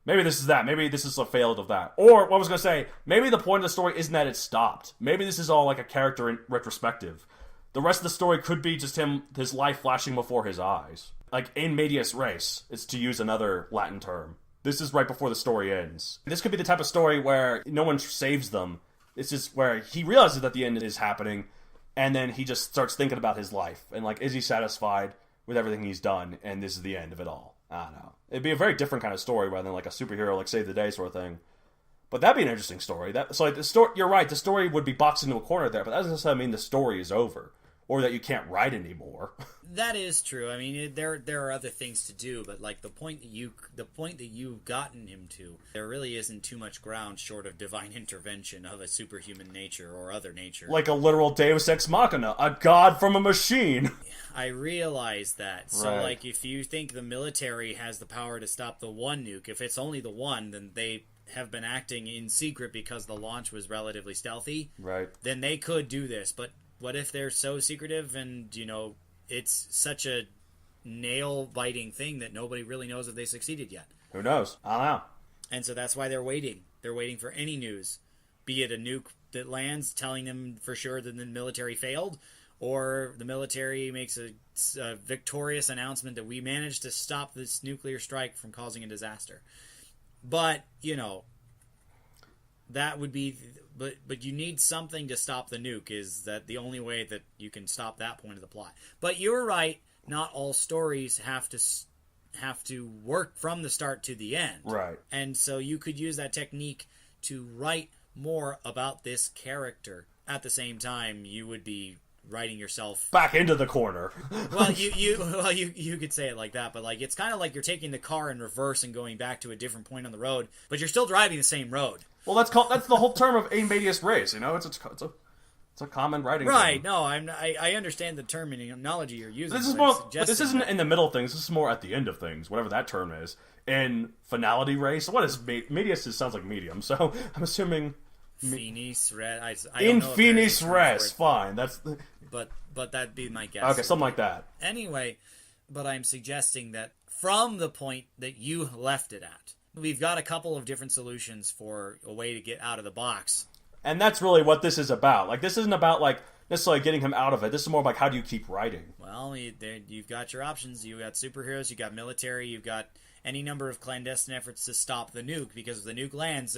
maybe this is that. Maybe this is a failed of that. Or, what I was going to say, maybe the point of the story isn't that it stopped. Maybe this is all like a character in retrospective. The rest of the story could be just his life flashing before his eyes. Like, in medias res, it's to use another Latin term. This is right before the story ends. This could be the type of story where no one saves them. This is where he realizes that the end is happening, and then he just starts thinking about his life. And, is he satisfied with everything he's done, and this is the end of it all. I don't know. It'd be a very different kind of story rather than a superhero, save the day sort of thing. But that'd be an interesting story. The story, you're right, the story would be boxed into a corner there, but that doesn't necessarily mean the story is over. Or that you can't write anymore. That is true. I mean, there are other things to do, but the point that you've gotten him to, there really isn't too much ground short of divine intervention of a superhuman nature or other nature. Like a literal Deus Ex Machina, a god from a machine. I realize that. So, if you think the military has the power to stop the one nuke, if it's only the one, then they have been acting in secret because the launch was relatively stealthy. Right. Then they could do this, but what if they're so secretive and, it's such a nail-biting thing that nobody really knows if they succeeded yet? Who knows? I don't know. And so that's why they're waiting. They're waiting for any news. Be it a nuke that lands telling them for sure that the military failed, or the military makes a victorious announcement that we managed to stop this nuclear strike from causing a disaster. But, that would be... But you need something to stop the nuke. Is that the only way that you can stop that point of the plot? But you're right. Not all stories have to work from the start to the end. Right. And so you could use that technique to write more about this character. At the same time, you would be writing yourself back into the corner. Well, you could say it like that, but it's kind of like you're taking the car in reverse and going back to a different point on the road, but you're still driving the same road. Well, that's the whole term of a medias res. It's a common writing. Right? Term. No, I understand the terminology you're using. This is more. This isn't in the middle of things. This is more at the end of things, whatever that term is. In finality res, what is medias? It sounds like medium. So I'm assuming. Finis res. In finis res, fine. That's. But that'd be my guess. Okay, something like that. Anyway, but I'm suggesting that from the point that you left it at, we've got a couple of different solutions for a way to get out of the box. And that's really what this is about. This isn't about, necessarily getting him out of it. This is more about how do you keep writing. Well, you've got your options. You've got superheroes, you've got military, you've got any number of clandestine efforts to stop the nuke, because if the nuke lands,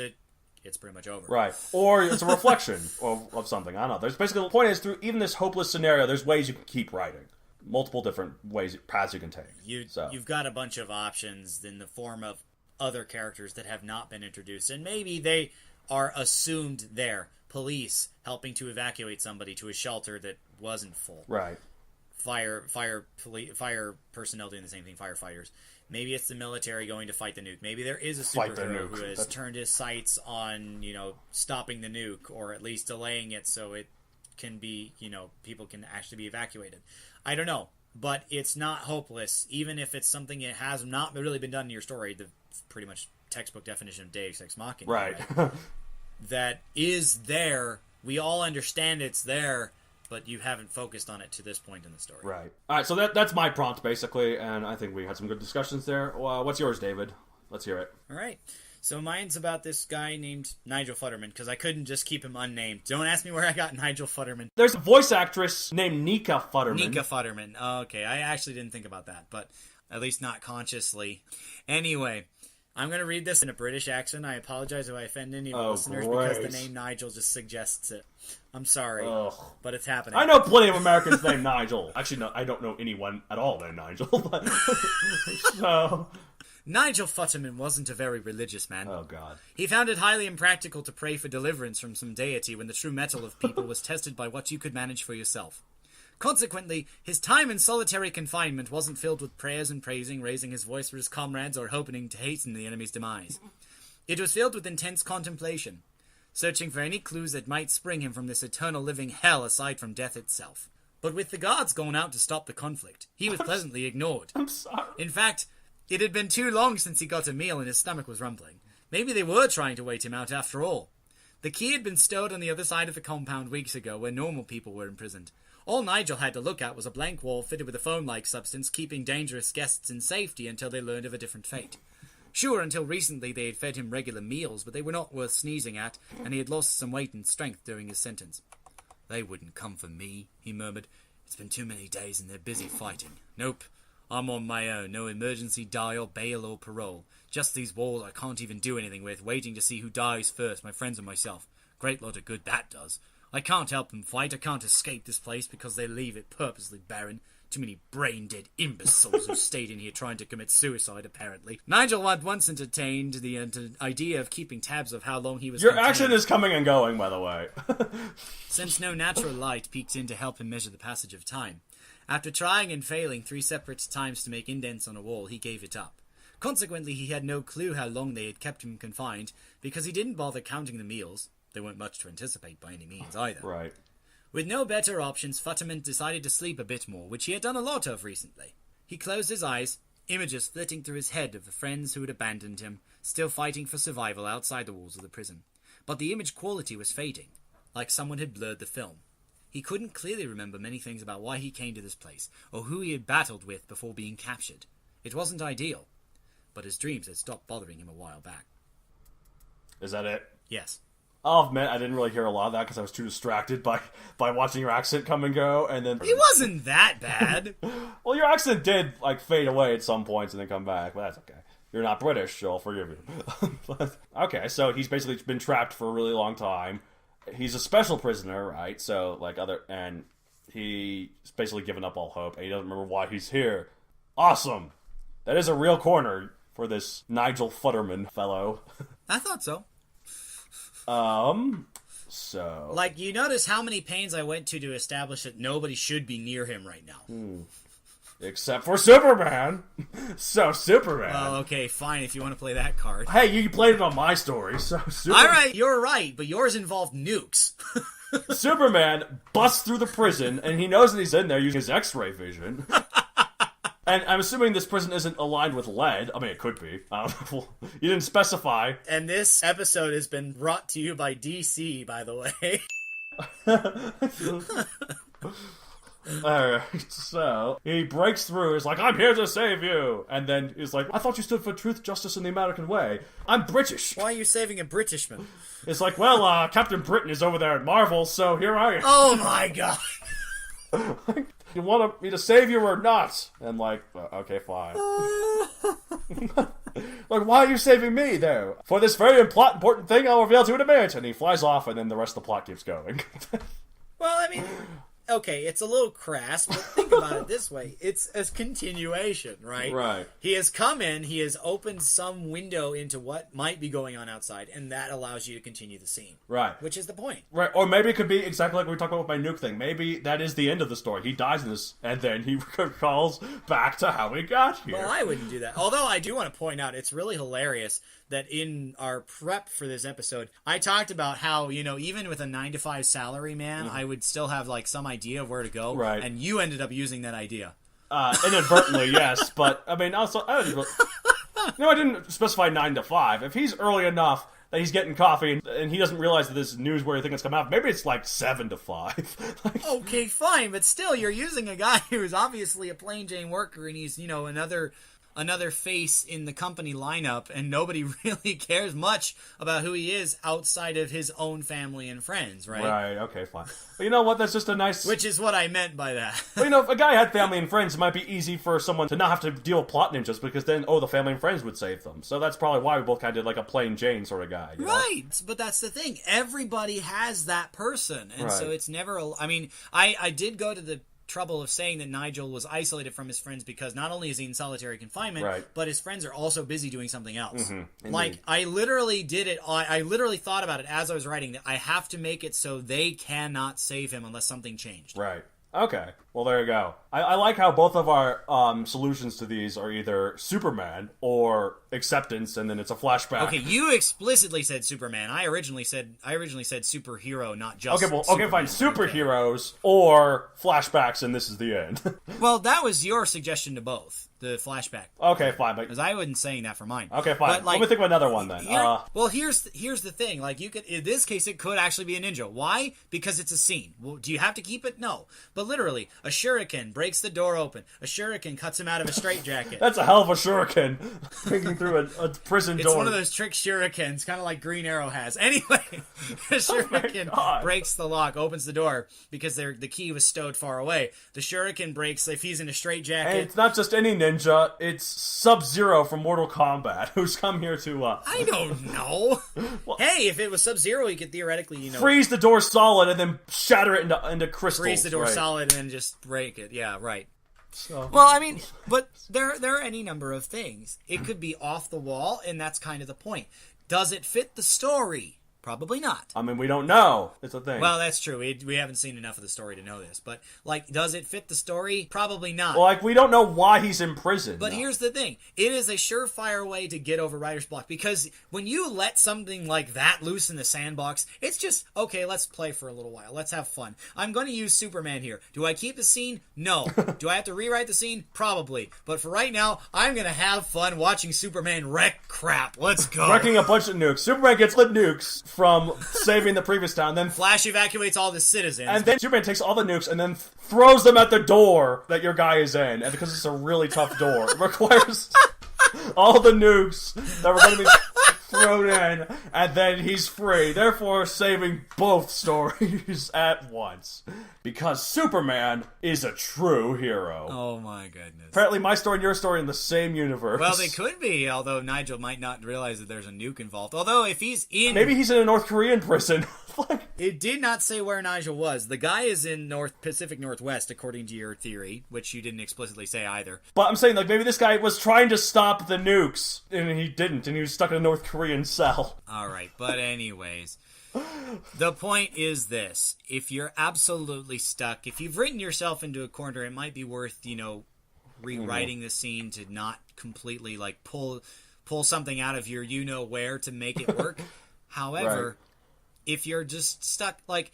it's pretty much over. Right. Or it's a reflection of something. I don't know. There's basically, the point is, through even this hopeless scenario, there's ways you can keep writing. Multiple different paths you can take. You've got a bunch of options in the form of other characters that have not been introduced, and maybe they are assumed there. Police helping to evacuate somebody to a shelter that wasn't full. Right. Fire personnel doing the same thing, firefighters. Maybe it's the military going to fight the nuke. Maybe there is a superhero who has turned his sights on, stopping the nuke, or at least delaying it so it can be, people can actually be evacuated. I don't know, but it's not hopeless, even if it's something that has not really been done in your story, the pretty much textbook definition of Deus Ex Machina. Right. That is there. We all understand it's there, but you haven't focused on it to this point in the story. Right. All right, so that's my prompt, basically, and I think we had some good discussions there. What's yours, David? Let's hear it. All right. So mine's about this guy named Nigel Futterman, because I couldn't just keep him unnamed. Don't ask me where I got Nigel Futterman. There's a voice actress named Nika Futterman. Nika Futterman. Okay, I actually didn't think about that, but at least not consciously. Anyway, I'm going to read this in a British accent. I apologize if I offend any of the listeners, because the name Nigel just suggests it. I'm sorry, but it's happening. I know plenty of Americans named Nigel. Actually, no, I don't know anyone at all named Nigel. But so... Nigel Futterman wasn't a very religious man. Oh, God. He found it highly impractical to pray for deliverance from some deity when the true mettle of people was tested by what you could manage for yourself. Consequently, his time in solitary confinement wasn't filled with prayers and praising, raising his voice for his comrades, or hoping to hasten the enemy's demise. It was filled with intense contemplation, searching for any clues that might spring him from this eternal living hell aside from death itself. But with the guards gone out to stop the conflict, he was pleasantly ignored. I'm sorry. In fact, it had been too long since he got a meal and his stomach was rumbling. Maybe they were trying to wait him out after all. The key had been stowed on the other side of the compound weeks ago, where normal people were imprisoned. All Nigel had to look at was a blank wall fitted with a foam-like substance, keeping dangerous guests in safety until they learned of a different fate. Sure, until recently they had fed him regular meals, but they were not worth sneezing at, and he had lost some weight and strength during his sentence. "They wouldn't come for me," he murmured. "It's been too many days and they're busy fighting. Nope. I'm on my own. No emergency dial, bail, or parole. Just these walls I can't even do anything with, waiting to see who dies first, my friends or myself. Great lot of good that does. I can't help them fight. I can't escape this place because they leave it purposely barren. Too many brain-dead imbeciles who stayed in here trying to commit suicide, apparently." Nigel had once entertained the idea of keeping tabs of how long he was Your contained. accent is coming and going, by the way. Since no natural light peeked in to help him measure the passage of time. After trying and failing 3 separate times to make indents on a wall, he gave it up. Consequently, he had no clue how long they had kept him confined, because he didn't bother counting the meals. They weren't much to anticipate by any means, either. Right. With no better options, Futterman decided to sleep a bit more, which he had done a lot of recently. He closed his eyes, images flitting through his head of the friends who had abandoned him, still fighting for survival outside the walls of the prison. But the image quality was fading, like someone had blurred the film. He couldn't clearly remember many things about why he came to this place, or who he had battled with before being captured. It wasn't ideal, but his dreams had stopped bothering him a while back. Is that it? Yes. I'll admit I didn't really hear a lot of that because I was too distracted by watching your accent come and go, and then... It wasn't that bad! Well, your accent did, fade away at some points and then come back, but that's okay. You're not British, so I'll forgive you. But, okay, so he's basically been trapped for a really long time. He's a special prisoner, right? So, and he's basically given up all hope, and he doesn't remember why he's here. Awesome! That is a real corner for this Nigel Futterman fellow. I thought so. So... you notice how many pains I went to establish that nobody should be near him right now. Except for Superman. So, Superman. Well, okay, fine, if you want to play that card. Hey, you played it on my story, so Superman... Alright, you're right, but yours involved nukes. Superman busts through the prison, and he knows that he's in there using his X-ray vision. And I'm assuming this prison isn't aligned with lead. I mean, it could be. You didn't specify. And this episode has been brought to you by DC, by the way. Alright, so he breaks through, he's like, "I'm here to save you!" And then he's like, "I thought you stood for truth, justice, and the American way. I'm British." Why are you saving a Britishman? It's like, well, Captain Britain is over there at Marvel, so here I am. Oh my god! You want me to save you or not? And okay, fine. Why are you saving me, though? For this very important thing I'll reveal to you in a minute. And he flies off, and then the rest of the plot keeps going. Well, I mean... okay, it's a little crass, but think about it this way. It's a continuation, right? Right. He has come in, he has opened some window into what might be going on outside, and that allows you to continue the scene. Right. Which is the point. Right, or maybe it could be exactly like we talked about with my nuke thing. Maybe that is the end of the story. He dies in this, and then he calls back to how he got here. Well, I wouldn't do that. Although I do want to point out, it's really hilarious that in our prep for this episode, I talked about how, you know, even with a 9-to-5 salary man, I would still have, like, some idea of where to go. Right. And you ended up using that idea. Inadvertently, yes, but, I mean, also, I didn't specify 9 to 5. If he's early enough that he's getting coffee and he doesn't realize that this newsworthy thing has come out, maybe it's like 7 to 5. Like, Okay, fine, but still, you're using a guy who's obviously a plain Jane worker, and he's, you know, another face in the company lineup, and nobody really cares much about who he is outside of his own family and friends, right? Right, okay, fine. But you know what, that's just a nice... Which is what I meant by that. Well, you know, if a guy had family and friends, it might be easy for someone to not have to deal with plot ninjas, because then, the family and friends would save them. So that's probably why we both kind of did like a plain Jane sort of guy. You know? Right, but that's the thing. Everybody has that person, and so it's never... I mean, I did go to the trouble of saying that Nigel was isolated from his friends because not only is he in solitary confinement, but his friends are also busy doing something else. Like, I literally did it, I literally thought about it as I was writing, that I have to make it so they cannot save him unless something changed. Right. Okay. Well, there you go. I like how both of our solutions to these are either Superman or acceptance, and then it's a flashback. Okay, you explicitly said Superman. I originally said superhero, not just. Okay, well, okay, fine. Superheroes or flashbacks, and this is the end. Well, that was your suggestion to both. The flashback. Okay, fine. Because I wasn't saying that for mine. Okay, fine. But, like, let me think of another one then. Well, here's the thing. Like, you could, in this case, it could actually be a ninja. Why? Because it's a scene. Well, do you have to keep it? No. But literally, a shuriken breaks the door open. A shuriken cuts him out of a straitjacket. That's a hell of a shuriken. Breaking through a prison door. It's one of those trick shurikens, kind of like Green Arrow has. Anyway, the shuriken breaks the lock, opens the door, because the key was stowed far away. The shuriken breaks if he's in a straitjacket. And it's not just any ninja. It's Sub-Zero from Mortal Kombat, who's come here to, I don't know. Well, hey, if it was Sub-Zero, he could theoretically, you know... freeze the door solid and then shatter it into crystals. Freeze the door solid and then just break it. Yeah, right. So. Well, I mean, but there are any number of things. It could be off the wall, and that's kind of the point. Does it fit the story? Probably not. I mean, we don't know. It's a thing. Well, that's true. We haven't seen enough of the story to know this. But, like, does it fit the story? Probably not. Well, like, we don't know why he's in prison. But here's the thing. It is a surefire way to get over writer's block. Because when you let something like that loose in the sandbox, it's just, okay, let's play for a little while. Let's have fun. I'm going to use Superman here. Do I keep the scene? No. Do I have to rewrite the scene? Probably. But for right now, I'm going to have fun watching Superman wreck crap. Let's go. Wrecking a bunch of nukes. Superman gets lit nukes from saving the previous town, then Flash evacuates all the citizens, and then Superman takes all the nukes and then throws them at the door that your guy is in, and because it's a really tough door, it requires all the nukes that were going to be thrown in, and then he's free, therefore saving both stories at once. Because Superman is a true hero. Oh my goodness. Apparently my story and your story in the same universe. Well, they could be, although Nigel might not realize that there's a nuke involved. Although, if he's in... maybe he's in a North Korean prison. It did not say where Nigel was. The guy is in Pacific Northwest, according to your theory, which you didn't explicitly say either. But I'm saying, like, maybe this guy was trying to stop the nukes, and he didn't, and he was stuck in a North Korean cell. Alright, but anyways... the point is this. If you're absolutely stuck, if you've written yourself into a corner, it might be worth, you know, rewriting the scene to not completely, like, pull something out of your you-know-where to make it work. However, if you're just stuck, like,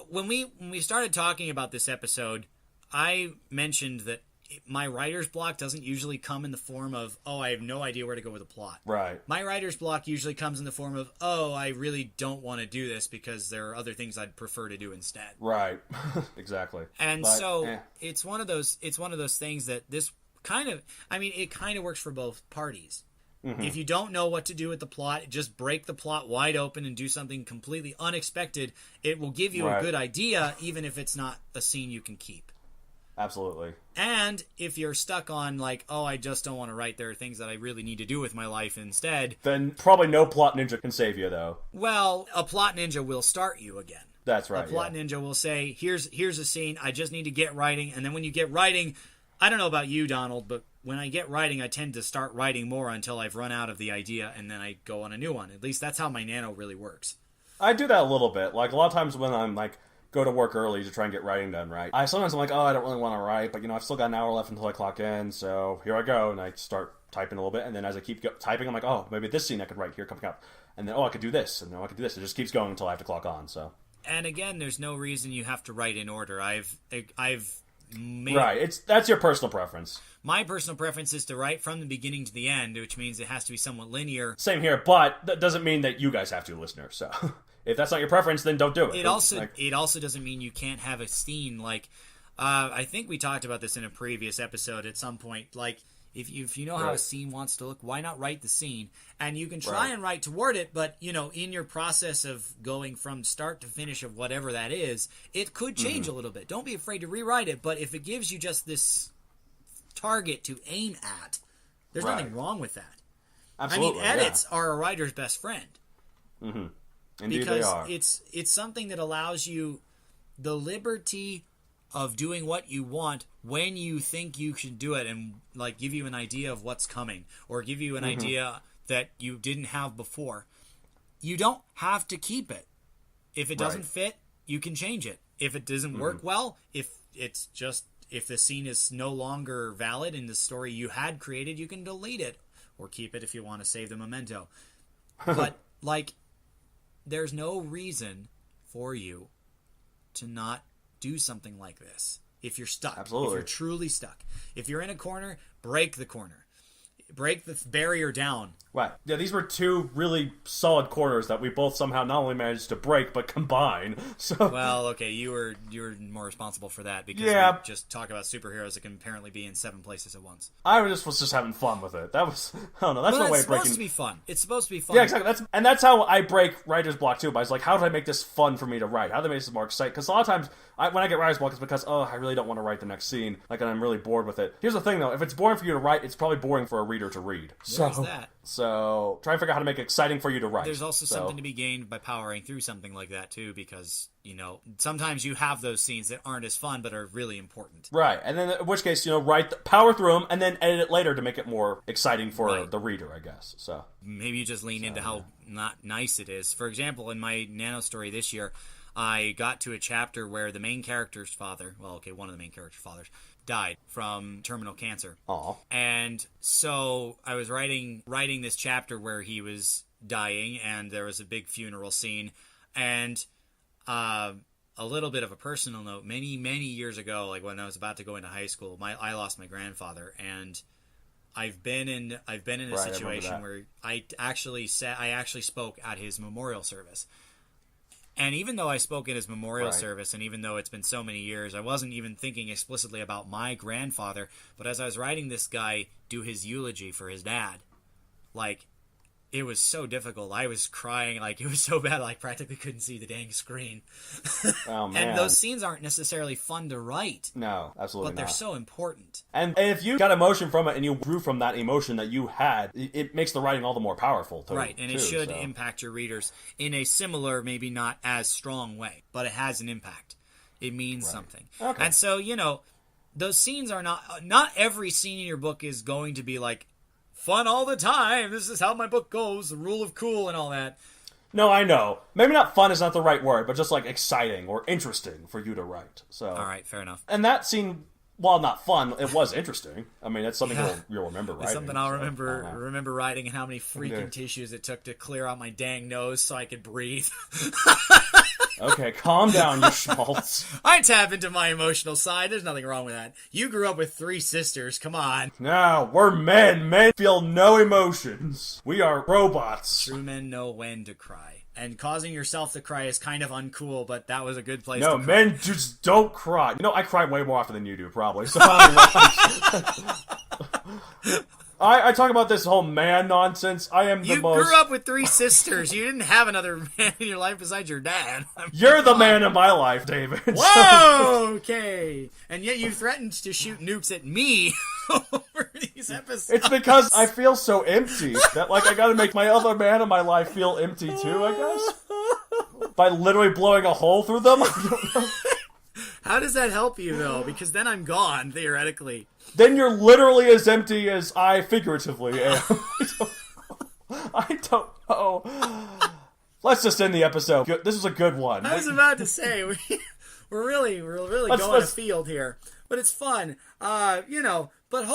when we started talking about this episode, I mentioned that my writer's block doesn't usually come in the form of, oh, I have no idea where to go with the plot. Right. My writer's block usually comes in the form of, oh, I really don't want to do this because there are other things I'd prefer to do instead. Right. Exactly. And it's one of those things that this kind of, I mean, it kind of works for both parties. Mm-hmm. If you don't know what to do with the plot, just break the plot wide open and do something completely unexpected. It will give you a good idea, even if it's not a scene you can keep. Absolutely. And if you're stuck on, like, oh, I just don't want to write, there are things that I really need to do with my life instead. Then probably no plot ninja can save you, though. Well, a plot ninja will start you again. That's right. A plot ninja will say, here's a scene, I just need to get writing, and then when you get writing, I don't know about you, Donald, but when I get writing, I tend to start writing more until I've run out of the idea, and then I go on a new one. At least that's how my nano really works. I do that a little bit. Like, a lot of times when I'm, like, go to work early to try and get writing done, right? Sometimes I'm like, oh, I don't really want to write, but, I've still got an hour left until I clock in, so here I go, and I start typing a little bit, and then as I keep typing, I'm like, oh, maybe this scene I could write here coming up. And then, I could do this, and then I could do this. It just keeps going until I have to clock on, so. And again, there's no reason you have to write in order. I've made... Right, that's your personal preference. My personal preference is to write from the beginning to the end, which means it has to be somewhat linear. Same here, but that doesn't mean that you guys have to, listeners, so. If that's not your preference, then don't do it. It also doesn't mean you can't have a scene, like, I think we talked about this in a previous episode at some point, like, if you know how a scene wants to look, why not write the scene? And you can try and write toward it, but, in your process of going from start to finish of whatever that is, it could change a little bit. Don't be afraid to rewrite it, but if it gives you just this target to aim at, there's nothing wrong with that. Absolutely, edits are a writer's best friend. Mm-hmm. Indeed because they are. It's something that allows you the liberty of doing what you want when you think you should do it, and like give you an idea of what's coming, or give you an idea that you didn't have before. You don't have to keep it. If it doesn't fit, you can change it. If it doesn't work well, if the scene is no longer valid in the story you had created, you can delete it or keep it if you want to save the memento. But there's no reason for you to not do something like this. If you're stuck. Absolutely. If you're truly stuck. If you're in a corner, break the corner. Break the barrier down. Right. Yeah, these were two really solid corners that we both somehow not only managed to break, but combine. So. Well, okay, you were more responsible for that because we just talk about superheroes that can apparently be in 7 places at once. I was just having fun with it. That was, I don't know, that's my way of breaking. It's supposed to be fun. It's supposed to be fun. Yeah, exactly. That's how I break writer's block too. But I was like, how do I make this fun for me to write? How do I make this more exciting? Because a lot of times when I get writer's block, it's because I really don't want to write the next scene. Like, and I'm really bored with it. Here's the thing though: if it's boring for you to write, it's probably boring for a reader to read. There's that. So try and figure out how to make it exciting for you to write. There's also something to be gained by powering through something like that too, because sometimes you have those scenes that aren't as fun but are really important. Right, and then in which case power through them and then edit it later to make it more exciting for the reader, I guess. So maybe you just lean into how not nice it is. For example, in my nano story this year, I got to a chapter where the main character's father, one of the main character's fathers, died from terminal cancer. Aww. And so I was writing this chapter where he was dying, and there was a big funeral scene. And a little bit of a personal note, many, many years ago, like when I was about to go into high school, I lost my grandfather, and I've been in a situation where I actually spoke at his memorial service. And even though I spoke at his memorial service, and even though it's been so many years, I wasn't even thinking explicitly about my grandfather. But as I was writing this guy do his eulogy for his dad, it was so difficult. I was crying, it was so bad, I practically couldn't see the dang screen. Oh, man. And those scenes aren't necessarily fun to write. No, absolutely not. But they're so important. And if you got emotion from it and you drew from that emotion that you had, it makes the writing all the more powerful. Right, and it should impact your readers in a similar, maybe not as strong way, but it has an impact. It means something. Okay. And so, those scenes are not every scene in your book is going to be fun all the time. This is how my book goes, the rule of cool and all that. No, I know. Maybe not fun is not the right word, but just exciting or interesting for you to write. So. All right, fair enough. And that scene, while not fun, it was interesting. I mean, that's something you'll remember writing. It's something I'll remember writing, and how many freaking tissues it took to clear out my dang nose so I could breathe. Okay, calm down, you schmaltz. I tap into my emotional side. There's nothing wrong with that. You grew up with 3 sisters. Come on. No, we're men. Men feel no emotions. We are robots. True men know when to cry. And causing yourself to cry is kind of uncool, but that was a good place to cry. No, men just don't cry. I cry way more often than you do, probably. So I talk about this whole man nonsense. I am the most... You grew up with 3 sisters. You didn't have another man in your life besides your dad. You're the man in my life, David. Whoa! Okay. And yet you threatened to shoot nukes at me over these episodes. It's because I feel so empty that, I gotta make my other man in my life feel empty too, I guess. By literally blowing a hole through them? I don't know. How does that help you, though? Because then I'm gone, theoretically. Then you're literally as empty as I figuratively am. I don't know. Let's just end the episode. This was a good one. I was about to say, we're really going afield here. But it's fun. But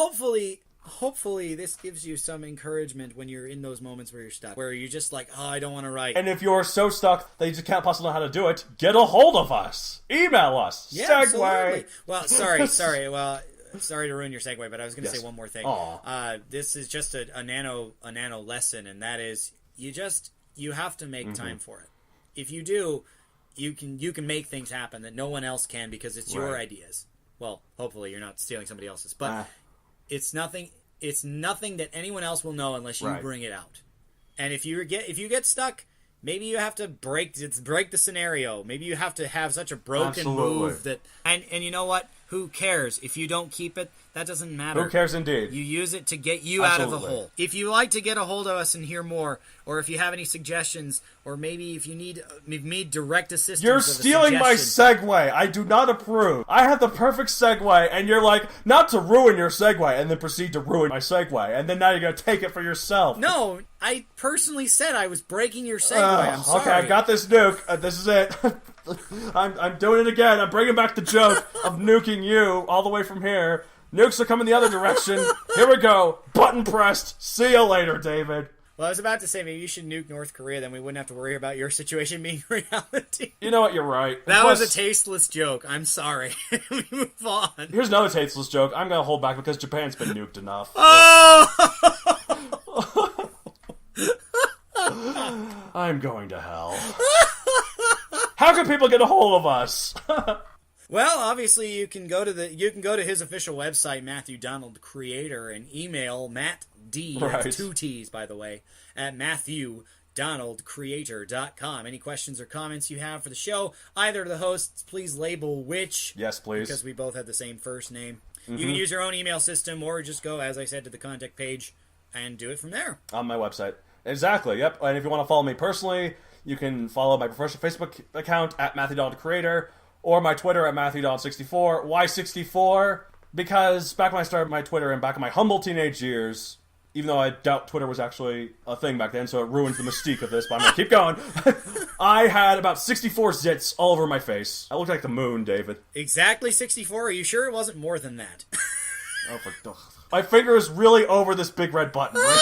hopefully this gives you some encouragement when you're in those moments where you're stuck, where you're just like, oh, I don't want to write. And if you're so stuck that you just can't possibly know how to do it, get a hold of us. Email us. Yeah, Segue. absolutely. Well, sorry. Well, sorry to ruin your segue, but I was going to say one more thing. This is just a nano lesson, and that is you have to make time for it. If you do, you can make things happen that no one else can because it's your ideas. Well, hopefully you're not stealing somebody else's, but it's nothing that anyone else will know unless you bring it out. And if you get stuck, maybe you have to break the scenario. Maybe you have to have such a broken move that and you know what? Who cares? If you don't keep it, that doesn't matter. Who cares indeed? You use it to get you out of the hole. If you like to get a hold of us and hear more, or if you have any suggestions, or maybe if you need direct assistance. You're stealing my segue. I do not approve. I have the perfect segue, and you're like, not to ruin your segue, and then proceed to ruin my segue, and then now you're going to take it for yourself. No, I personally said I was breaking your segue. I'm sorry. Okay, I've got this nuke. This is it. I'm doing it again. I'm bringing back the joke of nuking you all the way from here. Nukes are coming the other direction. Here we go. Button pressed. See you later, David. Well, I was about to say maybe you should nuke North Korea, then we wouldn't have to worry about your situation being reality. You know what? You're right. That was a tasteless joke. I'm sorry. We move on. Here's another tasteless joke. I'm going to hold back because Japan's been nuked enough. Oh! I'm going to hell. How can people get a hold of us? Well, obviously you can go to his official website, Matthew Donald Creator, and email Matt D. That's 2 T's, by the way, at MatthewDonaldCreator.com. Any questions or comments you have for the show, either of the hosts, please label which. Yes, please. Because we both have the same first name. You can use your own email system, or just go, as I said, to the contact page and do it from there. On my website. Exactly, yep. And if you want to follow me personally, you can follow my professional Facebook account at Matthew Donald Creator, or my Twitter at MatthewDonald64. Why 64? Because back when I started my Twitter and back in my humble teenage years, even though I doubt Twitter was actually a thing back then, so it ruins the mystique of this, but I'm going to keep going. I had about 64 zits all over my face. I looked like the moon, David. Exactly 64? Are you sure it wasn't more than that? Oh, my finger is really over this big red button. Right?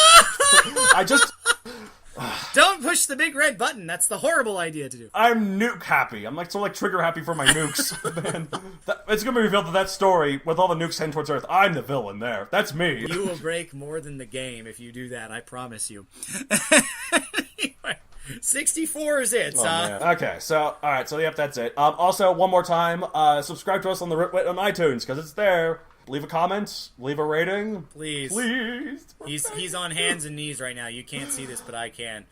Don't push the big red button. That's the horrible idea to do. I'm nuke happy. I'm like trigger happy for my nukes. Man, it's going to be revealed that story, with all the nukes heading towards Earth, I'm the villain there. That's me. You will break more than the game if you do that. I promise you. Anyway, 64 is it, Okay, so, alright, so yep, that's it. Also, one more time, subscribe to us on the Writ on iTunes, because it's there. Leave a comment, leave a rating. Please. He's on hands and knees right now. You can't see this, but I can.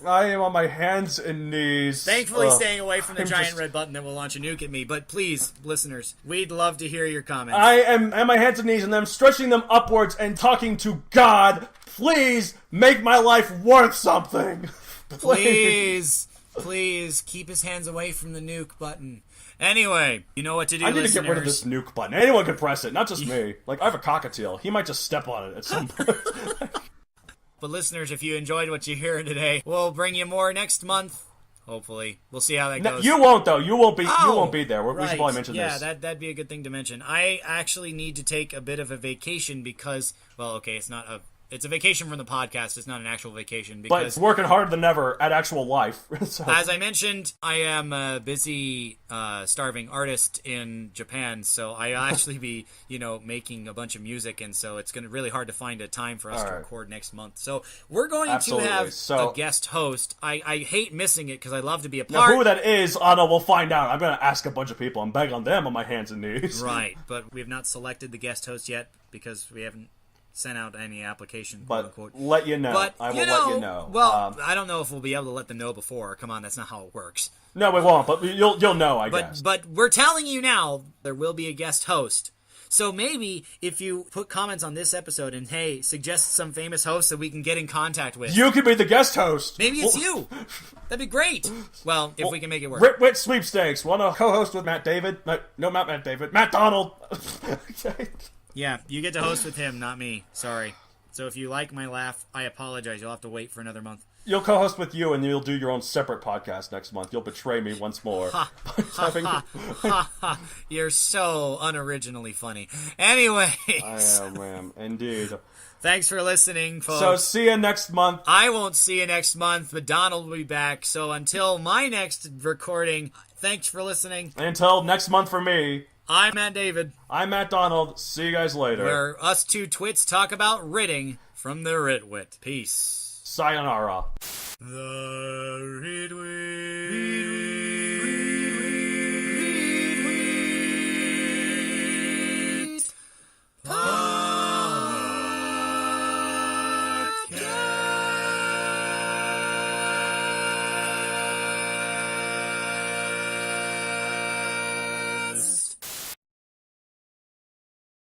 I am on my hands and knees. Thankfully staying away from the giant red button that will launch a nuke at me. But please, listeners, we'd love to hear your comments. I am on my hands and knees, and I'm stretching them upwards and talking to God. Please make my life worth something. Please keep his hands away from the nuke button. Anyway, you know what to do, listeners. I need to get rid of this nuke button. Anyone can press it, not just me. Like, I have a cockatiel. He might just step on it at some point. But listeners, if you enjoyed what you hear today, we'll bring you more next month. Hopefully. We'll see how that goes. You won't, though. You won't be there. We should probably mention this. Yeah, that'd be a good thing to mention. I actually need to take a bit of a vacation because, well, okay, it's a vacation from the podcast. It's not an actual vacation. Because, but it's working harder than ever at actual life. So. As I mentioned, I am a busy, starving artist in Japan, so I'll actually be, making a bunch of music, and so it's going to be really hard to find a time for us to record next month. So we're going to have a guest host. I hate missing it because I love to be a part. Now, who that is, Anna, we'll find out. I'm going to ask a bunch of people and beg on them on my hands and knees. Right, but we have not selected the guest host yet because we haven't sent out any application, but quote unquote. Let you know. But, I will let you know. Well, I don't know if we'll be able to let them know before. Come on, that's not how it works. No, we won't, but you'll know, I guess. But we're telling you now, there will be a guest host. So maybe if you put comments on this episode and, hey, suggest some famous hosts that we can get in contact with. You could be the guest host. Maybe it's you. That'd be great. Well, if we can make it work. Writ sweepstakes. Want to co-host with Matt David? No, not Matt David. Matt Donald. Okay. Yeah, you get to host with him, not me. Sorry. So if you like my laugh, I apologize. You'll have to wait for another month. You'll co-host with you, and you'll do your own separate podcast next month. You'll betray me once more. You're so unoriginally funny. Anyway. I am, indeed. Thanks for listening, folks. So see you next month. I won't see you next month, but Donald will be back. So until my next recording, thanks for listening. Until next month for me. I'm Matt David. I'm Matt Donald. See you guys later. Where us two twits talk about writting from the Writ Wit. Peace. Sayonara. The Writ Wit.